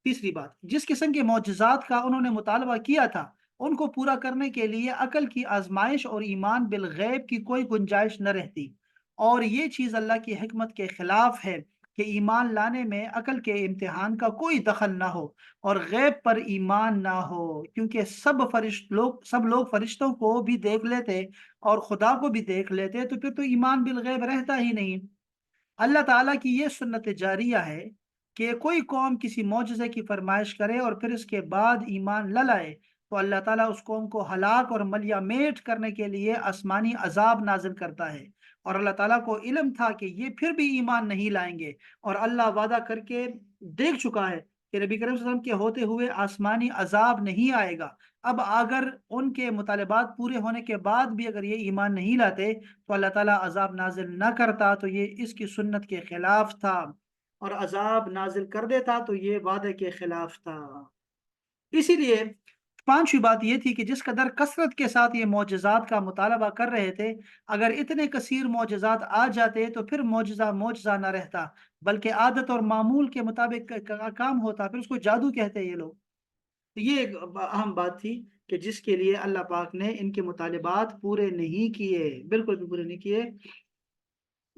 تیسری بات، جس قسم کے معجزات کا انہوں نے مطالبہ کیا تھا ان کو پورا کرنے کے لیے عقل کی آزمائش اور ایمان بالغیب کی کوئی گنجائش نہ رہتی، اور یہ چیز اللہ کی حکمت کے خلاف ہے کہ ایمان لانے میں عقل کے امتحان کا کوئی دخل نہ ہو اور غیب پر ایمان نہ ہو، کیونکہ سب لوگ فرشتوں کو بھی دیکھ لیتے اور خدا کو بھی دیکھ لیتے تو پھر تو ایمان بالغیب رہتا ہی نہیں۔ اللہ تعالیٰ کی یہ سنت جاریہ ہے کہ کوئی قوم کسی معجزے کی فرمائش کرے اور پھر اس کے بعد ایمان نہ لائے تو اللہ تعالیٰ اس قوم کو ہلاک اور ملیا میٹ کرنے کے لیے آسمانی عذاب نازل کرتا ہے، اور اللہ تعالیٰ کو علم تھا کہ یہ پھر بھی ایمان نہیں لائیں گے، اور اللہ وعدہ کر کے دیکھ چکا ہے کہ نبی کریم صلی اللہ علیہ وسلم کے ہوتے ہوئے آسمانی عذاب نہیں آئے گا۔ اب اگر ان کے مطالبات پورے ہونے کے بعد بھی اگر یہ ایمان نہیں لاتے تو اللہ تعالیٰ عذاب نازل نہ کرتا تو یہ اس کی سنت کے خلاف تھا، اور عذاب نازل کر دیتا تو یہ وعدے کے خلاف تھا۔ اسی لیے پانچویں بات یہ تھی کہ جس قدر کثرت کے ساتھ یہ معجزات کا مطالبہ کر رہے تھے، اگر اتنے کثیر معجزات آ جاتے تو پھر معجزہ معجزہ نہ رہتا بلکہ عادت اور معمول کے مطابق کام ہوتا، پھر اس کو جادو کہتے یہ لوگ۔ تو یہ ایک اہم بات تھی کہ جس کے لیے اللہ پاک نے ان کے مطالبات پورے نہیں کیے، بالکل بھی پورے نہیں کیے،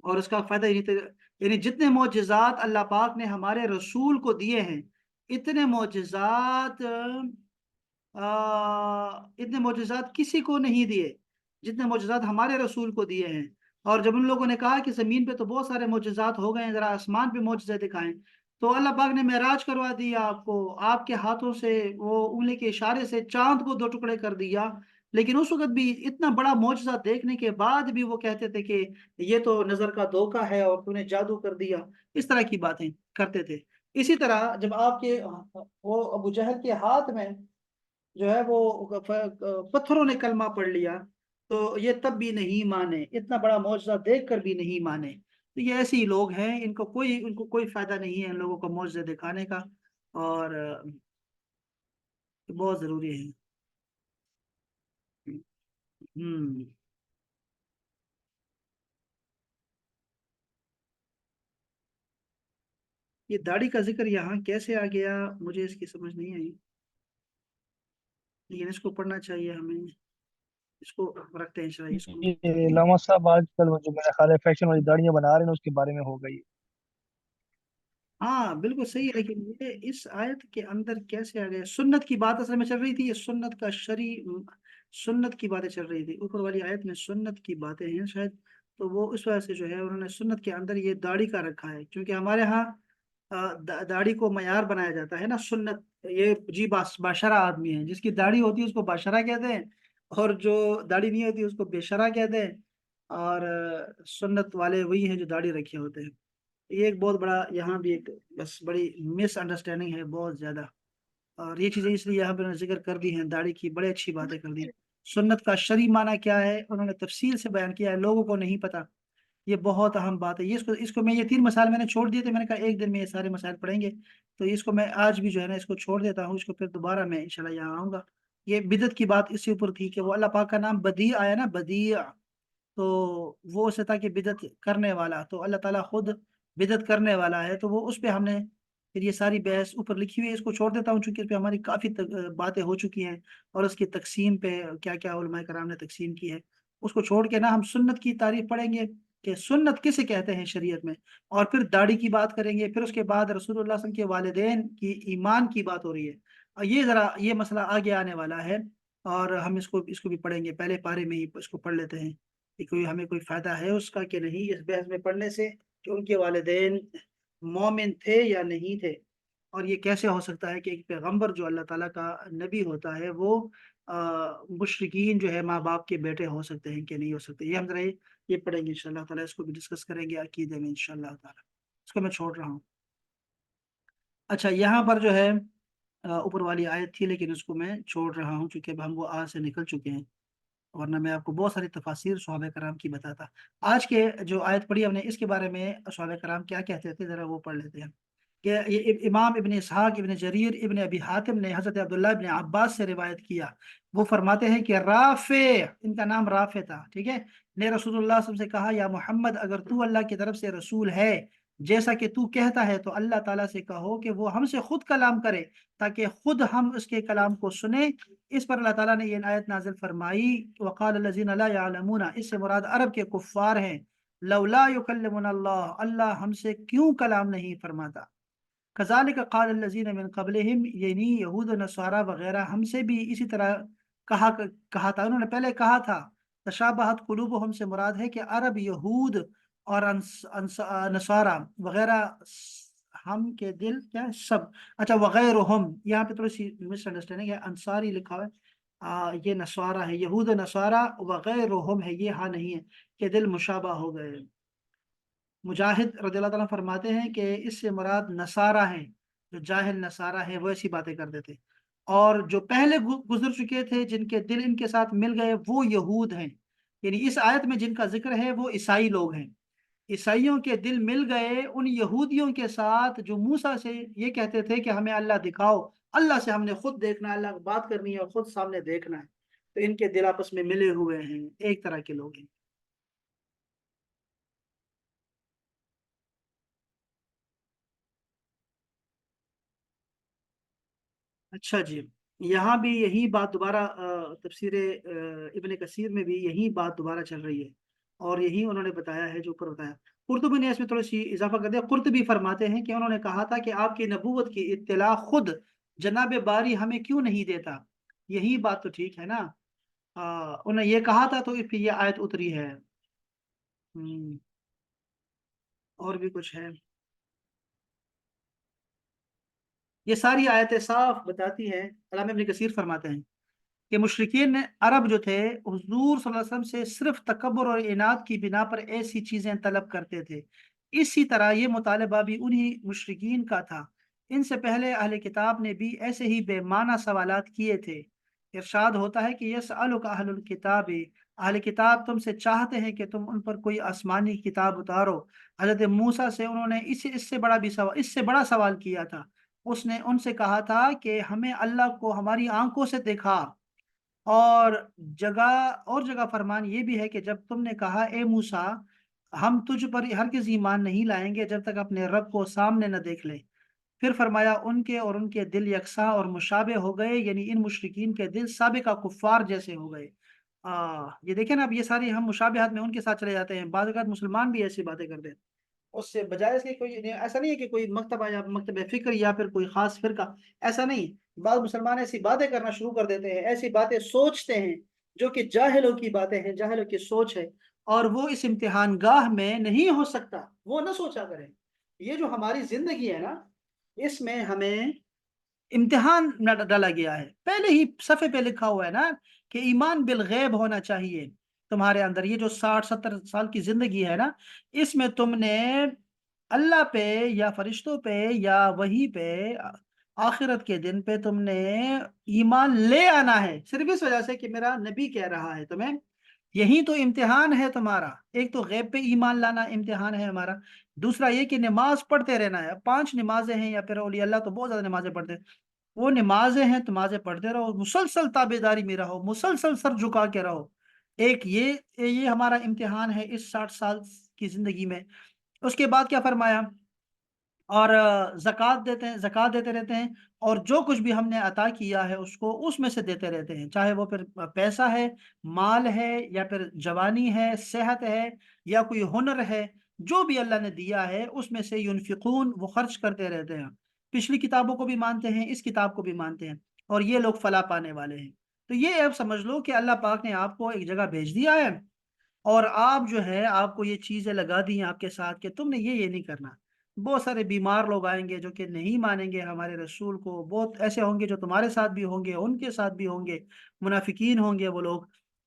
اور اس کا فائدہ یہ نہیں تھا، یعنی جتنے معجزات اللہ پاک نے ہمارے رسول کو دیے ہیں اتنے معجزات اتنے معجزات کسی کو نہیں دیے جتنے معجزات ہمارے رسول کو دیے ہیں۔ اور جب ان لوگوں نے کہا کہ زمین پہ تو بہت سارے معجزات ہو گئے ہیں، ذرا آسمان پہ معجزے دکھائیں، تو اللہ پاک نے معراج کروا دیا آپ کو، آپ کے ہاتھوں سے وہ انگلی کے اشارے سے چاند کو دو ٹکڑے کر دیا، لیکن اس وقت بھی اتنا بڑا معجزہ دیکھنے کے بعد بھی وہ کہتے تھے کہ یہ تو نظر کا دھوکہ ہے اور تو نے جادو کر دیا، اس طرح کی باتیں کرتے تھے۔ اسی طرح جب آپ کے وہ ابو جہل کے ہاتھ میں جو ہے وہ پتھروں نے کلمہ پڑھ لیا تو یہ تب بھی نہیں مانے، اتنا بڑا معجزہ دیکھ کر بھی نہیں مانے۔ تو یہ ایسے ہی لوگ ہیں، ان کو کوئی فائدہ نہیں ہے ان لوگوں کو معجزے دکھانے کا، اور بہت ضروری ہے۔ ہم، یہ داڑھی کا ذکر یہاں کیسے آ گیا مجھے اس کی سمجھ نہیں آئی، لیکن اس کو پڑھنا چاہیے ہمیں، اس کو رکھتے ہیں انشاءاللہ اس کو۔ یہ علامہ صاحب آج کل وہ جو میرا خیال ہے فیشن والی داڑیاں بنا رہے ہیں اس کے بارے میں ہو گئی۔ ہاں بالکل صحیح ہے، لیکن یہ اس آیت کے اندر کیسے آ گئے؟ سنت کی بات اصل میں چل رہی تھی، یہ سنت کا سنت کی باتیں چل رہی تھی، اوپر والی آیت میں سنت کی باتیں ہیں شاید، تو وہ اس وجہ سے جو ہے انہوں نے سنت کے اندر یہ داڑھی کا رکھا ہے، کیونکہ ہمارے ہاں داڑھی کو معیار بنایا جاتا ہے نا سنت، یہ جی باشرہ آدمی ہے، جس کی داڑھی ہوتی ہے اس کو باشرہ کہتے ہیں، اور جو داڑھی نہیں ہوتی اس کو بے شرح کہتے ہیں، اور سنت والے وہی ہیں جو داڑھی رکھے ہوتے ہیں۔ یہ ایک بہت بڑا یہاں بھی ایک بس بڑی مس انڈرسٹینڈنگ ہے بہت زیادہ، اور یہ چیزیں اس لیے یہاں پہ انہوں نے ذکر کر دی ہیں، داڑھی کی بڑی اچھی باتیں کر دی ہیں۔ سنت کا شرعی معنی کیا ہے انہوں نے تفصیل سے بیان کیا ہے، لوگوں کو نہیں پتا، یہ بہت اہم بات ہے، یہ اس کو میں یہ 3 مسائل میں نے چھوڑ دیے تھے، میں نے کہا ایک دن میں یہ سارے مسائل پڑھیں گے، تو اس کو میں آج بھی جو ہے نا اس کو چھوڑ دیتا ہوں، اس کو پھر دوبارہ میں انشاءاللہ یہاں آؤں گا۔ یہ بدعت کی بات اس سے اوپر تھی کہ وہ اللہ پاک کا نام بدیع آیا نا، بدیع، تو وہ اسے تھا کہ بدعت کرنے والا، تو اللہ تعالیٰ خود بدعت کرنے والا ہے، تو وہ اس پہ ہم نے پھر یہ ساری بحث اوپر لکھی ہوئی ہے، اس کو چھوڑ دیتا ہوں چونکہ اس پہ ہماری کافی باتیں ہو چکی ہیں، اور اس کی تقسیم پہ کیا کیا علماء کرام نے تقسیم کی ہے، اس کو چھوڑ کے نا ہم سنت کی تعریف پڑھیں گے کہ سنت کسے کہتے ہیں شریعت میں، اور پھر داڑھی کی بات کریں گے، پھر اس کے بعد رسول اللہ صلی اللہ علیہ وسلم کے والدین کی ایمان کی بات ہو رہی ہے، اور یہ ذرا یہ مسئلہ آگے آنے والا ہے، اور ہم اس کو بھی پڑھیں گے، پہلے پارے میں ہی اس کو پڑھ لیتے ہیں کہ کوئی ہمیں کوئی فائدہ ہے اس کا کہ نہیں اس بحث میں پڑھنے سے، کہ ان کے والدین مومن تھے یا نہیں تھے، اور یہ کیسے ہو سکتا ہے کہ ایک پیغمبر جو اللہ تعالیٰ کا نبی ہوتا ہے وہ مشرکین جو ہے ماں باپ کے بیٹے ہو سکتے ہیں کہ نہیں ہو سکتے، یہ ہم ذرا یہ پڑھیں گے انشاءاللہ تعالیٰ، اس کو بھی ڈسکس کریں گے عقیدے میں انشاءاللہ تعالیٰ، اس کو میں چھوڑ رہا ہوں۔ اچھا یہاں پر جو ہے اوپر والی آیت تھی لیکن اس کو میں چھوڑ رہا ہوں چونکہ اب ہم وہ آج سے نکل چکے ہیں، ورنہ میں آپ کو بہت ساری تفاسیر صحابہ کرام کی بتاتا۔ آج کے جو آیت پڑھی ہم نے اس کے بارے میں صحابہ کرام کیا کہتے تھے ذرا وہ پڑھ لیتے ہیں، کہ یہ امام ابن اسحاق ابن جریر ابن ابی حاتم نے حضرت عبداللہ ابن عباس سے روایت کیا، وہ فرماتے ہیں کہ رافع، ان کا نام رافع تھا، ٹھیک ہے، نے رسول اللہ صلی اللہ علیہ وسلم سے کہا یا محمد اگر تو اللہ کی طرف سے رسول ہے جیسا کہ تو کہتا ہے تو اللہ تعالیٰ سے کہو کہ وہ ہم سے خود کلام کرے تاکہ خود ہم اس کے کلام کو سنیں۔ اس پر اللہ تعالیٰ نے یہ آیت نازل فرمائی وقال الذین لا یعلمون، اس سے مراد عرب کے کفار ہیں، لولا یکلمنا اللہ، اللہ ہم سے کیوں کلام نہیں فرماتا، کذالک قال الذین من قبلہم، یعنی یہود و نصارہ وغیرہ ہم سے بھی اسی طرح کہا تھا، انہوں نے پہلے کہا تھا، تشابہت قلوبہم سے مراد ہے کہ عرب، یہود اور نصارہ وغیرہ ہم کے دل کیا سب، اچھا وغیرہم، یہاں پہ تھوڑی سی مس انڈرسٹینڈنگ ہے، انصاری لکھا ہوا ہے، یہ نصارہ ہے، یہود و نصارہ وغیرہم ہے، یہ ہاں نہیں ہے کہ دل مشابہ ہو گئے۔ مجاہد رضی اللہ تعالیٰ فرماتے ہیں کہ اس سے مراد نصارہ ہیں، جو جاہل نصارہ ہیں وہ ایسی باتیں کرتے تھے، اور جو پہلے گزر چکے تھے جن کے دل ان کے ساتھ مل گئے وہ یہود ہیں، یعنی اس آیت میں جن کا ذکر ہے وہ عیسائی لوگ ہیں، عیسائیوں کے دل مل گئے ان یہودیوں کے ساتھ جو موسیٰ سے یہ کہتے تھے کہ ہمیں اللہ دکھاؤ، اللہ سے ہم نے خود دیکھنا ہے، اللہ سے بات کرنی ہے اور خود سامنے دیکھنا ہے، تو ان کے دل آپس میں ملے ہوئے ہیں، ایک طرح کے لوگ ہیں۔ اچھا جی، یہاں بھی یہی بات دوبارہ تفسیر ابن کثیر میں بھی یہی بات دوبارہ چل رہی ہے، اور یہی انہوں نے بتایا ہے جو اوپر بتایا، قرطبی نے اس میں تھوڑی سی اضافہ کر دیا، قرطبی فرماتے ہیں کہ انہوں نے کہا تھا کہ آپ کی نبوت کی اطلاع خود جناب باری ہمیں کیوں نہیں دیتا، یہی بات تو ٹھیک ہے نا، انہوں نے یہ کہا تھا تو پھر یہ آیت اتری ہے۔ ہم، اور بھی کچھ ہے، یہ ساری آیتیں صاف بتاتی ہیں، علامہ ابن کثیر فرماتے ہیں کہ مشرکین نے عرب جو تھے حضور صلی اللہ علیہ وسلم سے صرف تکبر اور اناد کی بنا پر ایسی چیزیں طلب کرتے تھے، اسی طرح یہ مطالبہ بھی انہی مشرکین کا تھا، ان سے پہلے اہل کتاب نے بھی ایسے ہی بے معنی سوالات کیے تھے، ارشاد ہوتا ہے کہ یسألک اہل الکتاب، اہل کتاب تم سے چاہتے ہیں کہ تم ان پر کوئی آسمانی کتاب اتارو، حضرت موسیٰ سے انہوں نے اس سے بڑا بھی سوال، اس سے بڑا سوال کیا تھا، اس نے ان سے کہا تھا کہ ہمیں اللہ کو ہماری آنکھوں سے دیکھا، اور جگہ اور جگہ فرمان یہ بھی ہے کہ جب تم نے کہا اے موسیٰ ہم تجھ پر ہرگز ایمان نہیں لائیں گے جب تک اپنے رب کو سامنے نہ دیکھ لیں، پھر فرمایا ان کے اور ان کے دل یکساں اور مشابہ ہو گئے، یعنی ان مشرکین کے دل سابقہ کفار جیسے ہو گئے۔ یہ دیکھیں نا، اب یہ ساری ہم مشابہت میں ان کے ساتھ چلے جاتے ہیں، بعض اوقات مسلمان بھی ایسی باتیں کرتے ہیں، اس سے بجائے اس کے کوئی ایسا نہیں ہے کہ کوئی مکتبہ یا مکتبہ فکر یا پھر کوئی خاص فرقہ، ایسا نہیں، بعض مسلمان ایسی باتیں کرنا شروع کر دیتے ہیں، ایسی باتیں سوچتے ہیں جو کہ جاہلوں کی باتیں ہیں، جاہلوں کی سوچ ہے، اور وہ اس امتحان گاہ میں نہیں ہو سکتا، وہ نہ سوچا کریں، یہ جو ہماری زندگی ہے نا اس میں ہمیں امتحان نہ ڈالا گیا ہے، پہلے ہی صفحے پہ لکھا ہوا ہے نا کہ ایمان بالغیب ہونا چاہیے تمہارے اندر، یہ جو 60 70 سال کی زندگی ہے نا اس میں تم نے اللہ پہ یا فرشتوں پہ یا وحی پہ آخرت کے دن پہ تم نے ایمان لے آنا ہے، صرف اس وجہ سے کہ میرا نبی کہہ رہا ہے تمہیں، یہی تو امتحان ہے تمہارا، ایک تو غیب پہ ایمان لانا امتحان ہے ہمارا، دوسرا یہ کہ نماز پڑھتے رہنا ہے، 5 نمازیں ہیں، یا پھر اولیاء اللہ تو بہت زیادہ نمازیں پڑھتے ہیں، وہ نمازیں ہیں، نمازیں پڑھتے رہو، مسلسل تابے داری میں رہو، مسلسل سر جھکا کے رہو۔ ایک یہ ہمارا امتحان ہے اس 60 سال کی زندگی میں۔ اس کے بعد کیا فرمایا؟ اور زکوٰۃ دیتے ہیں، زکوٰۃ دیتے رہتے ہیں، اور جو کچھ بھی ہم نے عطا کیا ہے اس کو اس میں سے دیتے رہتے ہیں، چاہے وہ پھر پیسہ ہے، مال ہے، یا پھر جوانی ہے، صحت ہے، یا کوئی ہنر ہے، جو بھی اللہ نے دیا ہے اس میں سے ینفقون، وہ خرچ کرتے رہتے ہیں، پچھلی کتابوں کو بھی مانتے ہیں، اس کتاب کو بھی مانتے ہیں، اور یہ لوگ فلاح پانے والے ہیں۔ تو یہ اب سمجھ لو کہ اللہ پاک نے آپ کو ایک جگہ بھیج دیا ہے، اور آپ جو ہے آپ کو یہ چیزیں لگا دی ہیں آپ کے ساتھ کہ تم نے یہ نہیں کرنا۔ بہت سارے بیمار لوگ آئیں گے جو کہ نہیں مانیں گے ہمارے رسول کو، بہت ایسے ہوں گے جو تمہارے ساتھ بھی ہوں گے، ان کے ساتھ بھی ہوں گے، منافقین ہوں گے وہ لوگ،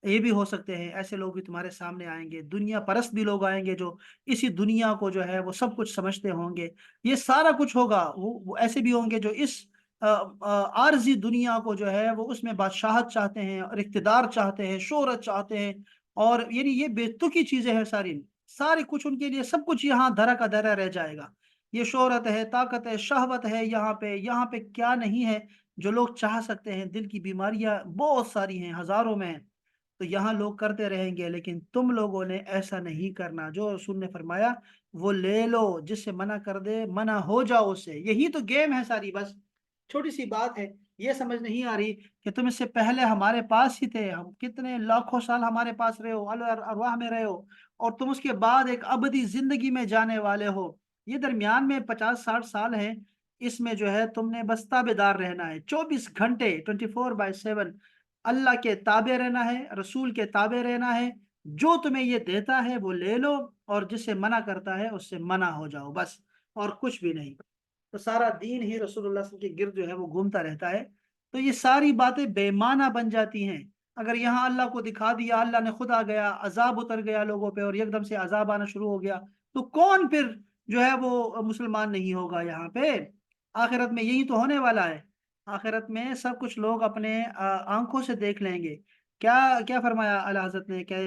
یہ بھی ہو سکتے ہیں، ایسے لوگ بھی تمہارے سامنے آئیں گے، دنیا پرست بھی لوگ آئیں گے جو اسی دنیا کو جو ہے وہ سب کچھ سمجھتے ہوں گے، یہ سارا کچھ ہوگا، وہ ایسے بھی ہوں گے جو اس عارضی دنیا کو جو ہے وہ اس میں بادشاہت چاہتے ہیں، اور اقتدار چاہتے ہیں، شہرت چاہتے ہیں، اور یعنی یہ بے تکی چیزیں ہیں ساری، ساری کچھ ان کے لیے سب کچھ یہاں دھرا کا دھرا رہ جائے گا۔ یہ شہرت ہے، طاقت ہے، شہوت ہے، یہاں پہ کیا نہیں ہے جو لوگ چاہ سکتے ہیں، دل کی بیماریاں بہت ساری ہیں، ہزاروں میں ہیں، تو یہاں لوگ کرتے رہیں گے، لیکن تم لوگوں نے ایسا نہیں کرنا، جو رسول نے فرمایا وہ لے لو، جس سے منع کر دے منع ہو جاؤ اس سے، یہی تو گیم ہے ساری، بس چھوٹی سی بات ہے، یہ سمجھ نہیں آ رہی کہ تم اس سے پہلے ہمارے پاس ہی تھے، ہم کتنے لاکھوں سال ہمارے پاس رہے ہو، ارواح میں رہے ہو، اور تم اس کے بعد ایک ابدی زندگی میں جانے والے ہو، یہ درمیان میں 50-60 سال ہیں، اس میں جو ہے تم نے بس تابے دار رہنا ہے، 24 گھنٹے 24/7 اللہ کے تابع رہنا ہے، رسول کے تابع رہنا ہے، جو تمہیں یہ دیتا ہے وہ لے لو، اور جس سے منع کرتا ہے اس سے منع ہو جاؤ، بس، اور کچھ بھی نہیں۔ تو سارا دین ہی رسول اللہ صلی اللہ علیہ وسلم کے گرد جو ہے وہ گھومتا رہتا ہے، تو یہ ساری باتیں بے معنی بن جاتی ہیں۔ اگر یہاں اللہ کو دکھا دیا، اللہ نے خود آ گیا، عذاب اتر گیا لوگوں پہ، اور ایک دم سے عذاب آنا شروع ہو گیا، تو کون پھر جو ہے وہ مسلمان نہیں ہوگا یہاں پہ؟ آخرت میں یہی تو ہونے والا ہے، آخرت میں سب کچھ لوگ اپنے آنکھوں سے دیکھ لیں گے۔ کیا کیا فرمایا اعلی حضرت نے کہ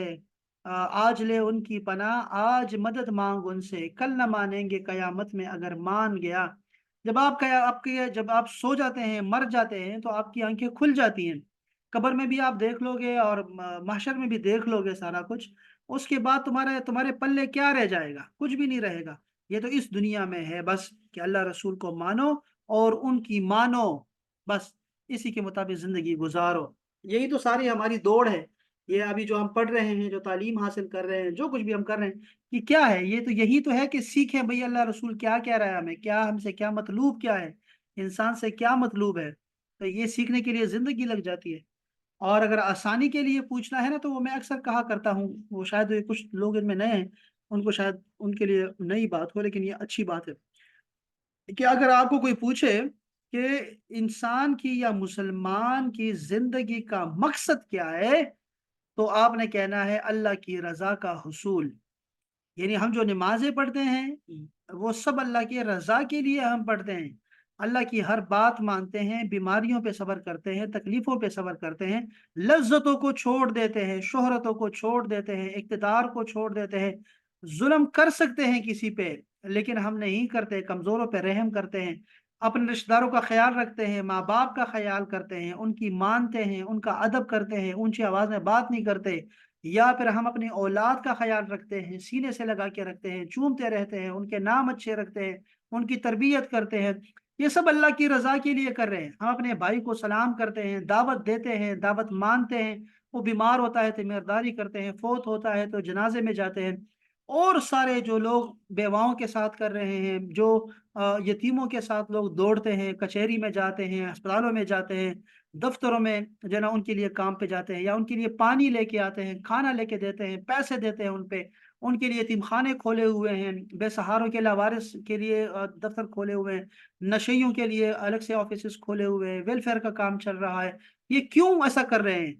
آج لے ان کی پناہ، آج مدد مانگ ان سے، کل نہ مانیں گے قیامت میں اگر مان گیا۔ جب آپ سو جاتے ہیں، مر جاتے ہیں، تو آپ کی آنکھیں کھل جاتی ہیں، قبر میں بھی آپ دیکھ لو گے، اور محشر میں بھی دیکھ لو گے سارا کچھ، اس کے بعد تمہارے پلے کیا رہ جائے گا؟ کچھ بھی نہیں رہے گا۔ یہ تو اس دنیا میں ہے بس، کہ اللہ رسول کو مانو اور ان کی مانو، بس اسی کے مطابق زندگی گزارو، یہی تو ساری ہماری دوڑ ہے۔ یہ ابھی جو ہم پڑھ رہے ہیں، جو تعلیم حاصل کر رہے ہیں، جو کچھ بھی ہم کر رہے ہیں، یہ کیا ہے؟ یہ تو یہی تو ہے کہ سیکھیں بھئی اللہ رسول کیا کہہ رہا ہے، ہمیں کیا، ہم سے کیا مطلوب کیا ہے، انسان سے کیا مطلوب ہے، تو یہ سیکھنے کے لیے زندگی لگ جاتی ہے۔ اور اگر آسانی کے لیے پوچھنا ہے نا، تو وہ میں اکثر کہا کرتا ہوں، وہ شاید کچھ لوگ ان میں نئے ہیں، ان کو شاید ان کے لیے نئی بات ہو، لیکن یہ اچھی بات ہے کہ اگر آپ کو کوئی پوچھے کہ انسان کی یا مسلمان کی زندگی کا مقصد کیا ہے، تو آپ نے کہنا ہے اللہ کی رضا کا حصول، یعنی ہم جو نمازیں پڑھتے ہیں وہ سب اللہ کی رضا کے لیے ہم پڑھتے ہیں، اللہ کی ہر بات مانتے ہیں، بیماریوں پہ صبر کرتے ہیں، تکلیفوں پہ صبر کرتے ہیں، لذتوں کو چھوڑ دیتے ہیں، شہرتوں کو چھوڑ دیتے ہیں، اقتدار کو چھوڑ دیتے ہیں، ظلم کر سکتے ہیں کسی پہ لیکن ہم نہیں کرتے، کمزوروں پہ رحم کرتے ہیں، اپنے رشتہ داروں کا خیال رکھتے ہیں، ماں باپ کا خیال کرتے ہیں، ان کی مانتے ہیں، ان کا ادب کرتے ہیں، اونچی آواز میں بات نہیں کرتے، یا پھر ہم اپنی اولاد کا خیال رکھتے ہیں، سینے سے لگا کے رکھتے ہیں، چومتے رہتے ہیں، ان کے نام اچھے رکھتے ہیں، ان کی تربیت کرتے ہیں، یہ سب اللہ کی رضا کے لیے کر رہے ہیں۔ ہم اپنے بھائی کو سلام کرتے ہیں، دعوت دیتے ہیں، دعوت مانتے ہیں، وہ بیمار ہوتا ہے تو مہرداری کرتے ہیں، فوت ہوتا ہے تو جنازے میں جاتے ہیں، اور سارے جو لوگ بیواؤں کے ساتھ کر رہے ہیں، جو یتیموں کے ساتھ لوگ دوڑتے ہیں، کچہری میں جاتے ہیں، اسپتالوں میں جاتے ہیں، دفتروں میں جو ہے نا ان کے لیے کام پہ جاتے ہیں، یا ان کے لیے پانی لے کے آتے ہیں، کھانا لے کے دیتے ہیں، پیسے دیتے ہیں ان پہ، ان کے لیے یتیم خانے کھولے ہوئے ہیں، بے سہاروں کے لاوارث کے لیے دفتر کھولے ہوئے ہیں، نشیوں کے لیے الگ سے آفیسز کھولے ہوئے ہیں، ویلفیئر کا کام چل رہا ہے۔ یہ کیوں ایسا کر رہے ہیں؟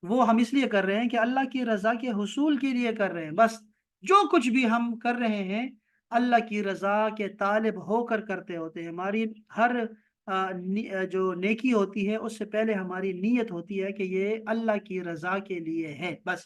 وہ ہم اس لیے کر رہے ہیں کہ اللہ کی رضا کے حصول کے لیے کر رہے ہیں، بس جو کچھ بھی ہم کر رہے ہیں اللہ کی رضا کے طالب ہو کر کرتے ہوتے ہیں۔ ہماری ہر جو نیکی ہوتی ہے اس سے پہلے ہماری نیت ہوتی ہے کہ یہ اللہ کی رضا کے لیے ہے، بس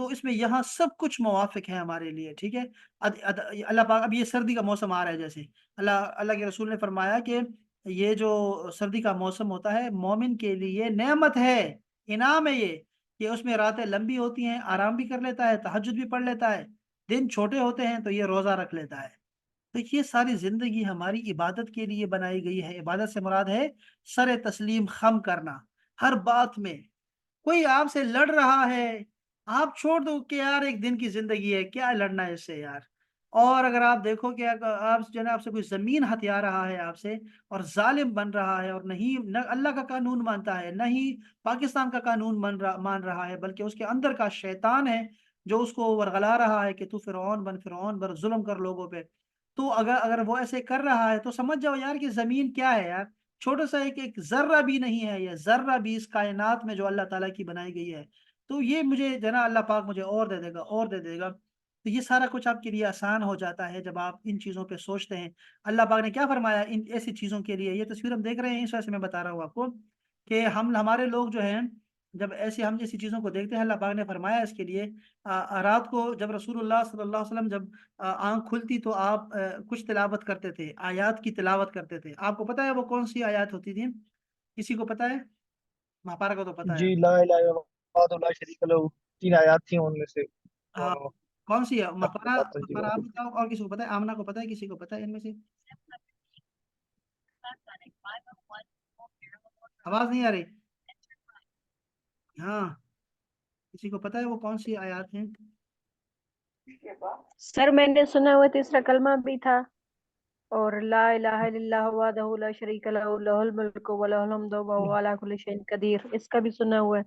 تو اس میں یہاں سب کچھ موافق ہے ہمارے لیے، ٹھیک ہے؟ اللہ پاک، اب یہ سردی کا موسم آ رہا ہے، جیسے اللہ کے رسول نے فرمایا کہ یہ جو سردی کا موسم ہوتا ہے مومن کے لیے نعمت ہے، انعام ہے یہ، کہ اس میں راتیں لمبی ہوتی ہیں، آرام بھی کر لیتا ہے، تہجد بھی پڑھ لیتا ہے، دن چھوٹے ہوتے ہیں تو یہ روزہ رکھ لیتا ہے۔ تو یہ ساری زندگی ہماری عبادت کے لیے بنائی گئی ہے۔ عبادت سے مراد ہے سر تسلیم خم کرنا ہر بات میں۔ کوئی آپ سے لڑ رہا ہے، آپ چھوڑ دو کہ یار ایک دن کی زندگی ہے، کیا لڑنا ہے اس سے یار۔ اور اگر آپ دیکھو کہ آپ جو ہے نا، آپ سے کوئی زمین ہتھیا رہا ہے آپ سے، اور ظالم بن رہا ہے، اور نہیں نہ اللہ کا قانون مانتا ہے، نہ ہی پاکستان کا قانون مان رہا ہے، بلکہ اس کے اندر کا شیطان ہے جو اس کو ورغلا رہا ہے کہ تو فرعون بن ظلم کر لوگوں پہ۔ تو اگر وہ ایسے کر رہا ہے تو سمجھ جاؤ یار کہ زمین کیا ہے یار، چھوٹا سا ایک ذرہ بھی نہیں ہے یہ، ذرہ بھی اس کائنات میں جو اللہ تعالیٰ کی بنائی گئی ہے۔ تو یہ مجھے جنا اللہ پاک مجھے اور دے دے گا، اور دے دے گا۔ تو یہ سارا کچھ آپ کے لیے آسان ہو جاتا ہے جب آپ ان چیزوں پہ سوچتے ہیں۔ اللہ پاک نے کیا فرمایا ان ایسی چیزوں کے لیے؟ یہ تصویر ہم دیکھ رہے ہیں، اس وجہ سے میں بتا رہا ہوں آپ کو کہ ہمارے لوگ جو ہیں جب ہم جیسی چیزوں کو دیکھتے ہیں، اللہ پاک نے فرمایا اس کے لیے رات کو جب رسول اللہ صلی اللہ علیہ وسلم جب آنکھ کھلتی تو آپ کچھ تلاوت کرتے تھے، آیات کی تلاوت کرتے تھے۔ آپ کو پتا ہے وہ کون سی آیات ہوتی تھی؟ کسی کو پتا ہے؟ مہاپارا کو تو پتا ہے جی، آپ کو۔ لا الہ الا اللہ لا شریک لہ، 3 آیات تھیں ان میں سے ہاں، تو کون سی ہے آپ کو مہاپارا؟ بتاتا ہوں جی مہاپارا آپ بتاؤ، اور کسی کو پتا ہے؟ آمنہ کو پتا ہے؟ کسی کو پتا ہے ان میں سے؟ آواز نہیں آ رہی؟ ہاں، کسی کو پتا ہے وہ کون سی آیات ہیں؟ سر میں نے سنا ہوا تیسرا کلمہ بھی تھا، اور لا الہ الا اللہ وحدہ لا شریک لہ لہ الملک و لہ الحمد وهو علی کل شیء قدیر، اس کا بھی سنا ہوا ہے۔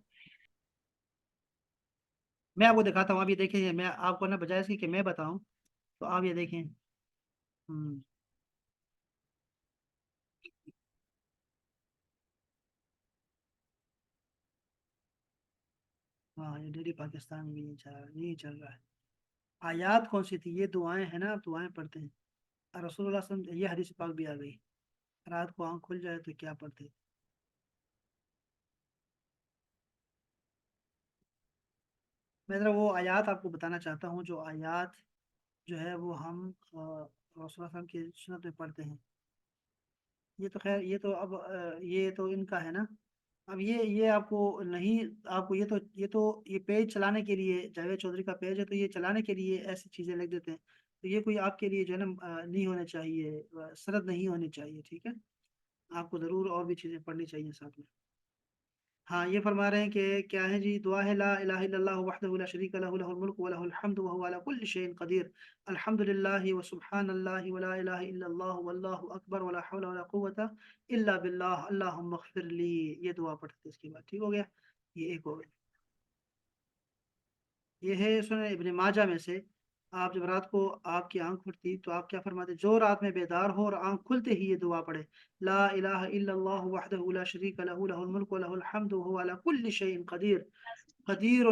میں آپ کو دکھاتا ہوں، اب یہ دیکھیں، میں آپ کو نا بجائے اس کی کہ میں بتاؤں تو آپ یہ دیکھیں۔ ہم، ہاں، یہ ڈیلی پاکستان میں نہیں چل رہا ہے۔ آیات کون سی تھی؟ یہ دعائیں ہیں نا، آپ دعائیں پڑھتے ہیں۔ اور رسول اللہ صلی اللہ علیہ وسلم، یہ حدیث پاک بھی آ گئی، رات کو آنکھ کھل جائے تو کیا پڑھتے؟ میں ذرا وہ آیات آپ کو بتانا چاہتا ہوں، جو آیات جو ہے وہ ہم رسول اللہ صلی اللہ علیہ وسلم کی سنت میں پڑھتے ہیں۔ یہ تو خیر، یہ تو اب یہ تو ان کا ہے نا۔ اب یہ آپ کو نہیں، آپ کو یہ پیج چلانے کے لیے، جاوید چودھری کا پیج ہے تو یہ چلانے کے لیے ایسی چیزیں لکھ دیتے ہیں۔ تو یہ کوئی آپ کے لیے جو ہے نا نہیں ہونا چاہیے، سرد نہیں ہونی چاہیے، ٹھیک ہے؟ آپ کو ضرور اور بھی چیزیں پڑھنی چاہیے ساتھ میں۔ ہاں، یہ فرما رہے ہیں کہ کیا ہے جی؟ دعا ہے لا الہ الا اللہ وحدہ لا شریک لہ لہ الملک و لہ الحمد وهو علی کل شیء قدیر، الحمد للہ و سبحان اللہ ولا الہ الا اللہ واللہ اکبر ولا حول ولا قوة الا باللہ اللہم اغفر لی۔ یہ دعا پڑھتے تھے، اس کے بعد ٹھیک ہو گیا، یہ ایک ہو گیا۔ یہ ہے سنن ابن ماجہ میں سے۔ آپ جب رات کو آپ کی آنکھ کھلتی تو آپ کیا فرماتے؟ جو رات میں بیدار ہو اور آنکھ کھلتے ہی یہ دعا پڑھے، لا الہ الا اللہ وحدہ لا شریک لہ لہ الملک و لہ الحمد وهو علی کل شیء قدیر، قدیر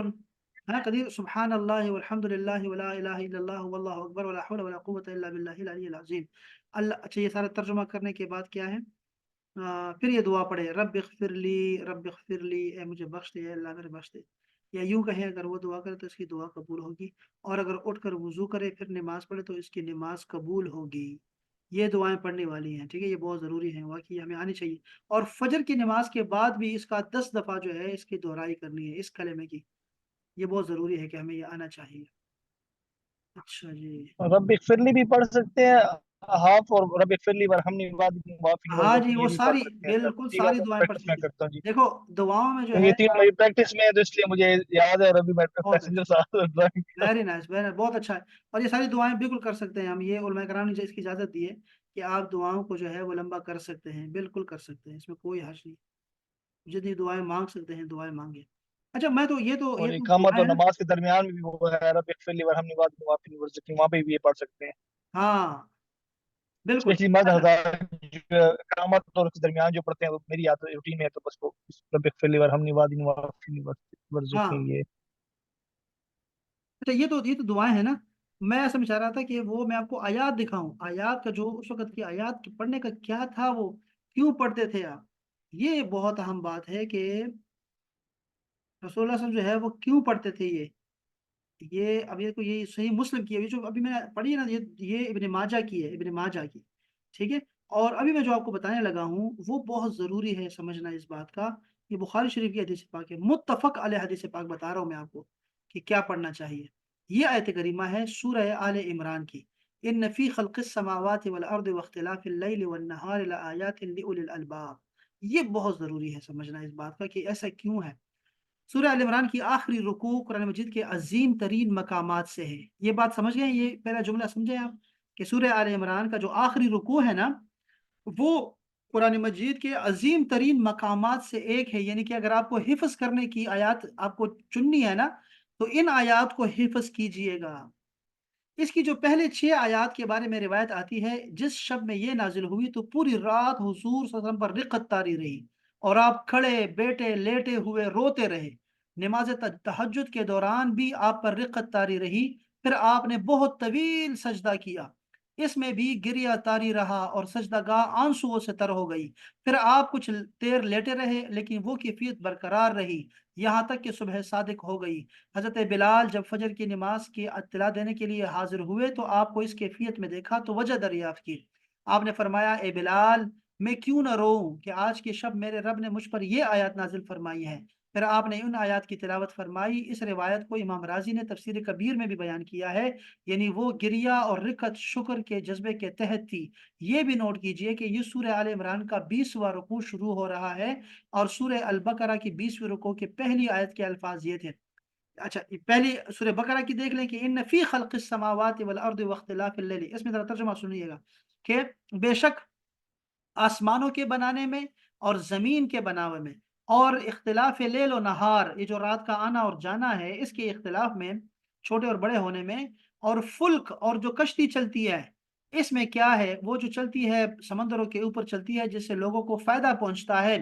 ہاں قدیر، سبحان اللہ والحمد للہ ولا الہ الا اللہ واللہ اکبر ولا حول ولا قوة الا باللہ العلی العظیم۔ اللہ، اچھا، یہ سارا ترجمہ کرنے کے بعد کیا ہے؟ پھر یہ دعا پڑھے، رب اغفر لی، رب اغفر لی، اے مجھے بخش دے، اے اللہ میرے بخش دے۔ یا یوں کہیں، اگر وہ دعا کرے تو اس کی دعا قبول ہوگی، اور اگر اٹھ کر وضو کرے پھر نماز پڑھے تو اس کی نماز قبول ہوگی۔ یہ دعائیں پڑھنے والی ہیں، ٹھیک ہے؟ یہ بہت ضروری ہیں، واقعی ہمیں آنی چاہیے۔ اور فجر کی نماز کے بعد بھی اس کا 10 دفعہ جو ہے اس کی دہرائی کرنی ہے، اس کلمے کی۔ یہ بہت ضروری ہے کہ ہمیں یہ آنا چاہیے۔ اچھا جی، رب اغفرلی بھی پڑھ سکتے ہیں ہاف، اور رب اغفرلی ورحمنی وعافنی معافی ہاں جی، ورزقنی، وہ یہ بھی پڑھ ساری سکتے ہیں سر بالکل جی، وہ ساری دعائیں پڑھ پریکٹس میں سکتے ہیں۔ کرتا ہوں جی، دیکھو دعاؤں میں جو ہے یہ تین میری پریکٹس میں ہے، تو اس لیے مجھے یاد ہے ربی میں بہت پیسنجر ساتھ ڈرائیونگ کرتا ویری نائس، بہت اچھا ہے۔ اور یہ ساری دعائیں بالکل کر سکتے ہیں ہم، یہ علماء کرام نے اس کی اجازت دی ہے کہ آپ دعاؤں کو جو ہے وہ لمبا کر سکتے ہیں، بالکل کر سکتے ہیں، اس میں کوئی حرج نہیں۔ جتنی دعائیں مانگ سکتے ہیں دعائیں مانگے۔ اچھا، میں تو اور یہ تو اقامت دعائیں اور ہیں نا۔ نماز کے درمیان بھی وہ ہے رب اغفرلی ورحمنی وعافنی معافی ورزقنی، وہاں پہ بھی یہ پڑھ سکتے ہیں، ہاں بالکل۔ اسپیشلی مرد اچھا، حضرات جو اقامت اور اس کے درمیان جو پڑھتے ہیں، وہ میری عادت روٹین میں ہے، تو بس وہ رب اغفرلی ورحمنی وعافنی معافی ہاں، ورزقنی یہ۔ اچھا، یہ تو دعائیں ہیں نا۔ میں ایسا چاہ رہا تھا کہ وہ میں آپ کو آیات دکھاؤں، آیات کا جو اس وقت کی آیات پڑھنے کا کیا تھا، وہ کیوں پڑھتے تھے آپ؟ یہ بہت اہم بات ہے کہ رسول اللہ صلی اللہ علیہ وسلم جو ہے وہ کیوں پڑھتے تھے یہ۔ یہ اب یہ کو یہ صحیح مسلم کی ہے، یہ جو ابھی میں نے پڑھی ہے نا، یہ ابن ماجہ کی ہے، ابن ماجہ کی، ٹھیک ہے۔ اور ابھی میں جو آپ کو بتانے لگا ہوں وہ بہت ضروری ہے سمجھنا اس بات کا، یہ بخاری شریف کی حدیث پاک ہے، متفق علیہ حدیث پاک بتا رہا ہوں میں آپ کو کہ کیا پڑھنا چاہیے۔ یہ آیت کریمہ ہے سورہ آل عمران کی، ان فی خلق السماوات والارض واختلاف اللیل والنہار لآیات لأولی الالباب۔ یہ بہت ضروری ہے سمجھنا اس بات کا کہ ایسا کیوں ہے۔ سورہ ال عمران کی آخری رکوع قرآن مجید کے عظیم ترین مقامات سے ہے، یہ بات سمجھ گئے؟ یہ پہلا جملہ سمجھے آپ کہ سورہ آل عمران کا جو آخری رکوع ہے نا، وہ قرآن مجید کے عظیم ترین مقامات سے ایک ہے، یعنی کہ اگر آپ کو حفظ کرنے کی آیات آپ کو چننی ہے نا، تو ان آیات کو حفظ کیجئے گا۔ اس کی جو پہلے 6 آیات کے بارے میں روایت آتی ہے، جس شب میں یہ نازل ہوئی تو پوری رات حضور صلی اللہ علیہ وسلم پر رقت طاری رہی، اور آپ کھڑے بیٹھے لیٹے ہوئے روتے رہے۔ نماز تہجد کے دوران بھی آپ پر رقت طاری رہی، پھر آپ نے بہت طویل سجدہ کیا، اس میں بھی گریہ طاری رہا اور سجدہ گاہ آنسوؤں سے تر ہو گئی۔ پھر آپ کچھ دیر لیٹے رہے، لیکن وہ کیفیت برقرار رہی یہاں تک کہ صبح صادق ہو گئی۔ حضرت بلال جب فجر کی نماز کی اطلاع دینے کے لیے حاضر ہوئے تو آپ کو اس کیفیت میں دیکھا تو وجہ دریافت کی۔ آپ نے فرمایا، اے بلال، میں کیوں نہ روؤں کہ آج کی شب میرے رب نے مجھ پر یہ آیات نازل فرمائی ہے۔ پھر آپ نے ان آیات کی تلاوت فرمائی۔ اس روایت کو امام رازی نے تفسیر کبیر میں بھی بیان کیا ہے، یعنی وہ گریہ اور رکعت شکر کے جذبے کے تحت تھی۔ یہ بھی نوٹ کیجئے کہ یہ سورہ آل عمران کا 20واں رکوع شروع ہو رہا ہے، اور سورہ البقرہ کی 20ویں رکوع کی پہلی آیت کے الفاظ یہ تھے۔ اچھا، پہلی سورہ بقرہ کی دیکھ لیں کہ ان فی خلق السماوات والارض واختلاف اللیل، اس میں ذرا ترجمہ سنیے گا کہ بے شک آسمانوں کے بنانے میں اور زمین کے بناوے میں اور اختلاف لیل و نہار، یہ جو رات کا آنا اور جانا ہے، اس کے اختلاف میں، چھوٹے اور بڑے ہونے میں، اور فلک اور جو کشتی چلتی ہے اس میں کیا ہے، وہ جو چلتی ہے سمندروں کے اوپر چلتی ہے جس سے لوگوں کو فائدہ پہنچتا ہے،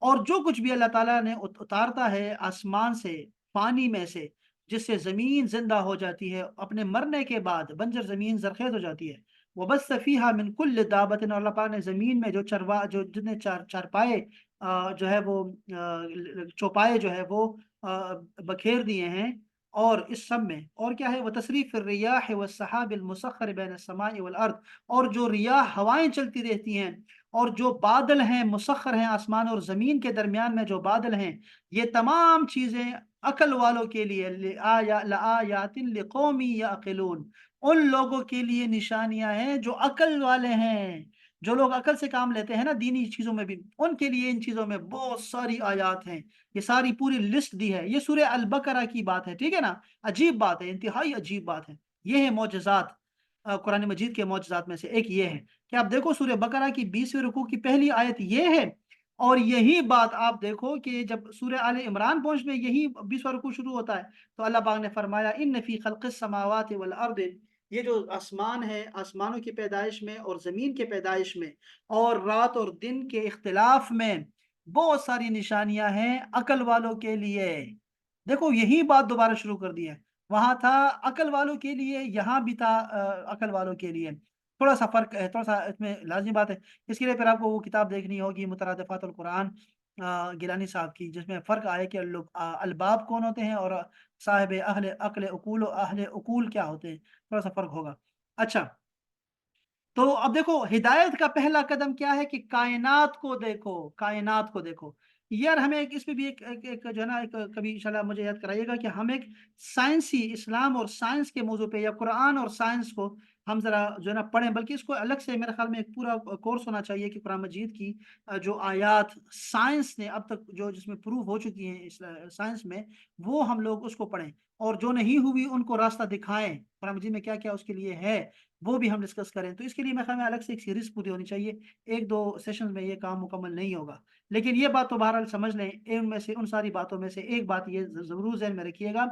اور جو کچھ بھی اللہ تعالیٰ نے اتارتا ہے آسمان سے، پانی میں سے، جس سے زمین زندہ ہو جاتی ہے، اپنے مرنے کے بعد بنجر زمین زرخیز ہو جاتی ہے۔ وَبَثَّ فِيهَا مِن كُلِّ دَابَةٍ، اور اللہ پاک نے زمین میں جو جو جتنے چارپائے جو ہے وہ چوپائے جو ہے وہ بکھیر دیے ہیں، اور اس سب میں اور کیا ہے، وَتَصْرِيفِ الرِّيَاحِ وَالسَّحَابِ الْمُسَخَّرِ بَيْنَ السَّمَاءِ وَالْأَرْضِ، اور جو ریاح ہوائیں چلتی رہتی ہیں، اور جو بادل ہیں مسخر ہیں آسمان اور زمین کے درمیان میں جو بادل ہیں، یہ تمام چیزیں عقل والوں کے لیے، لآیات لقوم یعقلون، ان لوگوں کے لیے نشانیاں ہیں جو عقل والے ہیں، جو لوگ عقل سے کام لیتے ہیں نا دینی چیزوں میں بھی، ان کے لیے ان چیزوں میں بہت ساری آیات ہیں۔ یہ ساری پوری لسٹ دی ہے، یہ سورہ البقرہ کی بات ہے، ٹھیک ہے نا؟ عجیب بات ہے، انتہائی عجیب بات ہے۔ یہ ہے معجزات، قرآن مجید کے معجزات میں سے ایک یہ ہے کہ آپ دیکھو سورہ بقرہ کی 20ویں رکوع کی پہلی آیت یہ ہے، اور یہی بات آپ دیکھو کہ جب سورہ آل عمران پہنچ میں یہی 20واں رکوع شروع ہوتا ہے تو اللہ پاک نے فرمایا، ان فی خلق السماوات والارض، یہ جو آسمان ہے، آسمانوں کی پیدائش میں اور زمین کے پیدائش میں اور رات اور دن کے اختلاف میں بہت ساری نشانیاں ہیں عقل والوں کے لیے۔ دیکھو یہی بات دوبارہ شروع کر دی ہے، وہاں تھا عقل والوں کے لیے، یہاں بھی تھا عقل والوں کے لیے۔ تھوڑا سا فرق ہے، تھوڑا سا اس میں لازمی بات ہے، اس کے لیے پھر آپ کو وہ کتاب دیکھنی ہوگی مترادفات القرآن گیلانی صاحب کی، جس میں فرق آئے کہ الباب کون ہوتے ہیں اور صاحب اہل عقل عقول و اہل عقول کیا ہوتے ہیں، تھوڑا سا فرق ہوگا۔ اچھا، تو اب دیکھو ہدایت کا پہلا قدم کیا ہے کہ کائنات کو دیکھو، کائنات کو دیکھو۔ یار ہمیں اس پہ بھی ایک جو ہے نا، ایک کبھی انشاءاللہ مجھے یاد کرائیے گا کہ ہم ایک سائنسی، اسلام اور سائنس کے موضوع پہ، یا قرآن اور سائنس کو ہم ذرا جو ہے نا پڑھیں، بلکہ اس کو الگ سے میرے خیال میں ایک پورا کورس ہونا چاہیے کہ قرآن مجید کی جو آیات سائنس نے اب تک جو جس میں پروف ہو چکی ہیں سائنس میں، وہ ہم لوگ اس کو پڑھیں، اور جو نہیں ہوئی ان کو راستہ دکھائیں، قرآن مجید میں کیا کیا اس کے لیے ہے وہ بھی ہم ڈسکس کریں۔ تو اس کے لیے میرے خیال میں الگ سے ایک سیریز پوری ہونی چاہیے، 1-2 سیشن میں یہ کام مکمل نہیں ہوگا، لیکن یہ بات تو بہرحال سمجھ لیں، ان میں سے ان ساری باتوں میں سے ایک بات یہ ضرور ذہن میں رکھیے گا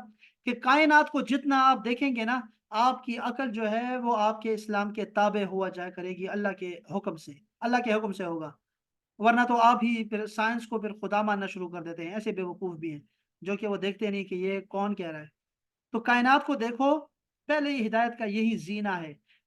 کہ کائنات کو جتنا آپ دیکھیں گے نا، آپ کی عقل جو ہے وہ آپ کے اسلام کے تابع ہوا جایا کرے گی، اللہ کے حکم سے، اللہ کے حکم سے ہوگا، ورنہ تو آپ ہی پھر سائنس کو پھر خدا ماننا شروع کر دیتے ہیں۔ ایسے بے وقوف بھی ہیں جو کہ وہ دیکھتے نہیں کہ یہ کون کہہ رہا ہے۔ تو کائنات کو دیکھو، پہلے ہی ہدایت کا یہی زینہ ہے۔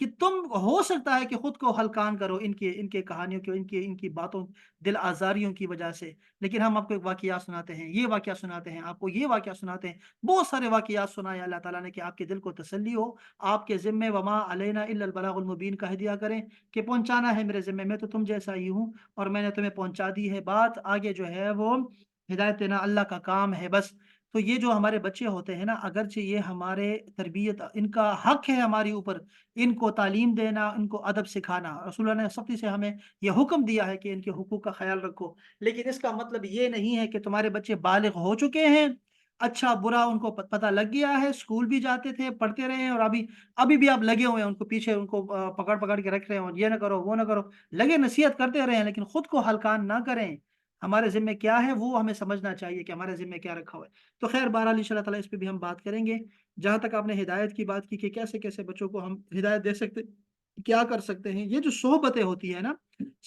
کہ تم ہو سکتا ہے کہ خود کو ہلکان کرو ان کے کہانیوں کی، ان کی باتوں، دل آزاریوں کی وجہ سے، لیکن ہم آپ کو ایک واقعات سناتے ہیں، یہ واقعہ سناتے ہیں، آپ کو یہ واقعہ سناتے ہیں، بہت سارے واقعات سنائے اللہ تعالیٰ نے کہ آپ کے دل کو تسلی ہو، آپ کے ذمے وما علینا الا البلاغ المبین کہہ دیا کریں کہ پہنچانا ہے میرے ذمے، میں تو تم جیسا ہی ہوں اور میں نے تمہیں پہنچا دی ہے بات، آگے جو ہے وہ ہدایت دینا اللہ کا کام ہے بس۔ تو یہ جو ہمارے بچے ہوتے ہیں نا، اگرچہ یہ ہمارے تربیت، ان کا حق ہے ہماری اوپر، ان کو تعلیم دینا، ان کو ادب سکھانا، رسول اللہ نے سختی سے ہمیں یہ حکم دیا ہے کہ ان کے حقوق کا خیال رکھو، لیکن اس کا مطلب یہ نہیں ہے کہ تمہارے بچے بالغ ہو چکے ہیں، اچھا برا ان کو پتہ لگ گیا ہے، اسکول بھی جاتے تھے، پڑھتے رہے ہیں، اور ابھی بھی آپ لگے ہوئے ہیں ان کو پیچھے، ان کو پکڑ پکڑ کے رکھ رہے ہیں، یہ نہ کرو وہ نہ کرو، لگے نصیحت کرتے رہے ہیں، لیکن خود کو ہلکان نہ کریں۔ ہمارے ذمے کیا ہے وہ ہمیں سمجھنا چاہیے کہ ہمارے ذمے کیا رکھا ہوا ہے۔ تو خیر بہرحال ان شاء اللہ تعالیٰ اس پہ بھی ہم بات کریں گے۔ جہاں تک آپ نے ہدایت کی بات کی کہ کیسے کیسے بچوں کو ہم ہدایت دے سکتے، کیا کر سکتے ہیں، یہ جو صحبتیں ہوتی ہے نا،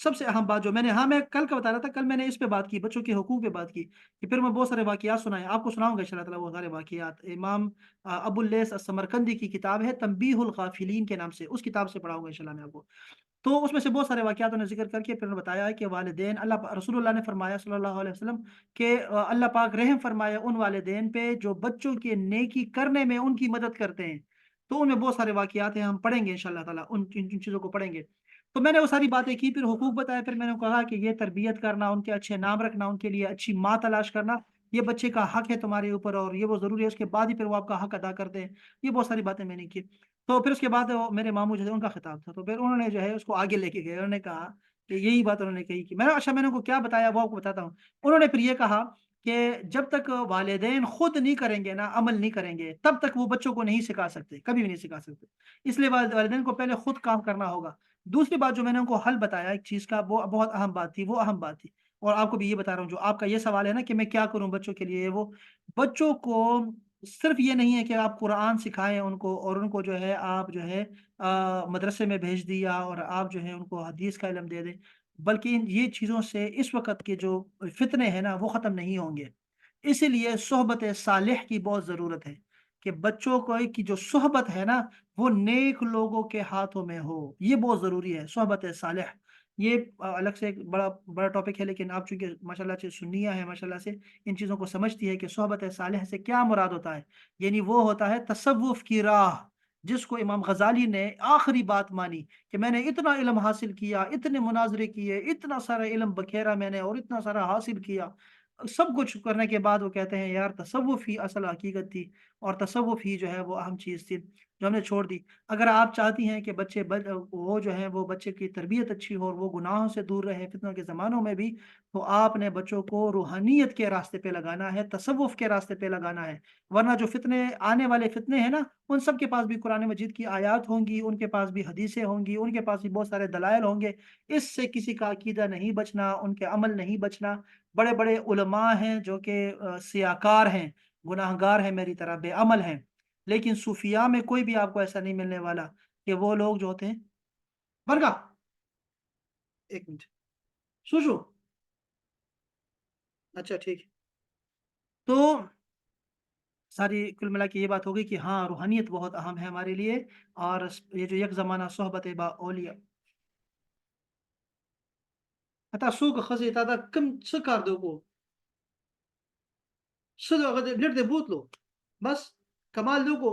سب سے اہم بات جو میں کل کا بتا رہا تھا، کل میں نے اس پہ بات کی، بچوں کے حقوق پہ بات کی، کہ پھر میں بہت سارے واقعات سنائے، آپ کو سناؤں گا ان شاء اللہ تعالیٰ وہ سارے واقعات۔ امام ابو اللیث السمرقندی کی کتاب ہے تنبیہ الغافلین کے نام سے، اس کتاب سے پڑھاؤں گا ان شاء اللہ میں آپ کو۔ تو اس میں سے بہت سارے واقعات نے ذکر کر کے پھر انہوں نے بتایا ہے کہ والدین، رسول اللہ نے فرمایا صلی اللہ علیہ وسلم کہ اللہ پاک رحم فرمایا ان والدین پہ جو بچوں کے نیکی کرنے میں ان کی مدد کرتے ہیں۔ تو ان میں بہت سارے واقعات ہیں، ہم پڑھیں گے انشاءاللہ تعالیٰ، ان چیزوں کو پڑھیں گے۔ تو میں نے وہ ساری باتیں کی، پھر حقوق بتایا، پھر میں نے کہا کہ یہ تربیت کرنا، ان کے اچھے نام رکھنا، ان کے لیے اچھی ماں تلاش کرنا، یہ بچے کا حق ہے تمہارے اوپر، اور یہ وہ ضروری ہے، اس کے بعد ہی پھر وہ آپ کا حق ادا کرتے ہیں۔ یہ بہت ساری باتیں میں نے کی۔ تو پھر اس کے بعد میرے ماموں جو ہے ان کا خطاب تھا، تو پھر انہوں نے جو ہے اس کو آگے لے کے گئے، انہوں نے کہا کہ یہی بات انہوں نے کہی کہ میں نے ان کو کیا بتایا وہ آپ کو بتاتا ہوں۔ انہوں نے پھر یہ کہا کہ جب تک والدین خود نہیں کریں گے نا، عمل نہیں کریں گے، تب تک وہ بچوں کو نہیں سکھا سکتے، کبھی بھی نہیں سکھا سکتے، اس لیے والدین کو پہلے خود کام کرنا ہوگا۔ دوسری بات جو میں نے ان کو حل بتایا ایک چیز کا، وہ بہت اہم بات تھی، وہ اہم بات تھی، اور آپ کو بھی یہ بتا رہا ہوں، جو آپ کا یہ سوال ہے نا کہ میں کیا کروں بچوں کے لیے، وہ بچوں کو صرف یہ نہیں ہے کہ آپ قرآن سکھائیں ان کو، اور ان کو جو ہے آپ جو ہے مدرسے میں بھیج دیا، اور آپ جو ہے ان کو حدیث کا علم دے دیں، بلکہ یہ چیزوں سے اس وقت کے جو فتنے ہیں نا وہ ختم نہیں ہوں گے۔ اسی لیے صحبت صالح کی بہت ضرورت ہے، کہ بچوں کو کی جو صحبت ہے نا وہ نیک لوگوں کے ہاتھوں میں ہو، یہ بہت ضروری ہے صحبت صالح۔ یہ الگ سے ایک بڑا بڑا ٹاپک ہے، لیکن آپ چونکہ ماشاءاللہ سے سنیہ ہے، ماشاءاللہ سے ان چیزوں کو سمجھتی ہے کہ صحبت صالح سے کیا مراد ہوتا ہے، یعنی وہ ہوتا ہے تصوف کی راہ، جس کو امام غزالی نے آخری بات مانی کہ میں نے اتنا علم حاصل کیا، اتنے مناظرے کیے، اتنا سارا علم بکھیرا میں نے، اور اتنا سارا حاصل کیا، سب کچھ کرنے کے بعد وہ کہتے ہیں یار تصوف ہی اصل حقیقت تھی، اور تصوف ہی جو ہے وہ اہم چیز تھی جو ہم نے چھوڑ دی۔ اگر آپ چاہتی ہیں کہ وہ جو ہے وہ بچے کی تربیت اچھی ہو اور وہ گناہوں سے دور رہے فتنوں کے زمانوں میں بھی، تو آپ نے بچوں کو روحانیت کے راستے پہ لگانا ہے، تصوف کے راستے پہ لگانا ہے، ورنہ جو فتنے آنے والے فتنے ہیں نا، ان سب کے پاس بھی قرآن مجید کی آیات ہوں گی، ان کے پاس بھی حدیثیں ہوں گی، ان کے پاس بھی بہت سارے دلائل ہوں گے، اس سے کسی کا عقیدہ نہیں بچنا، ان کے عمل نہیں بچنا۔ بڑے بڑے علماء ہیں جو کہ سیاکار ہیں، گناہ گار ہیں، میری طرح بے عمل ہیں، لیکن صوفیاء میں کوئی بھی آپ کو ایسا نہیں ملنے والا کہ وہ لوگ جو ہوتے ہیں برگا، ایک منٹ سوچو، اچھا ٹھیک ہے۔ تو ساری کل ملا کے یہ بات ہوگی کہ ہاں روحانیت بہت اہم ہے ہمارے لیے، اور یہ جو یک زمانہ صحبت با اولیاء حتی سوق خزی تا کم سکار دو کو سدو غد نرد بوتلو بس کمال دو کو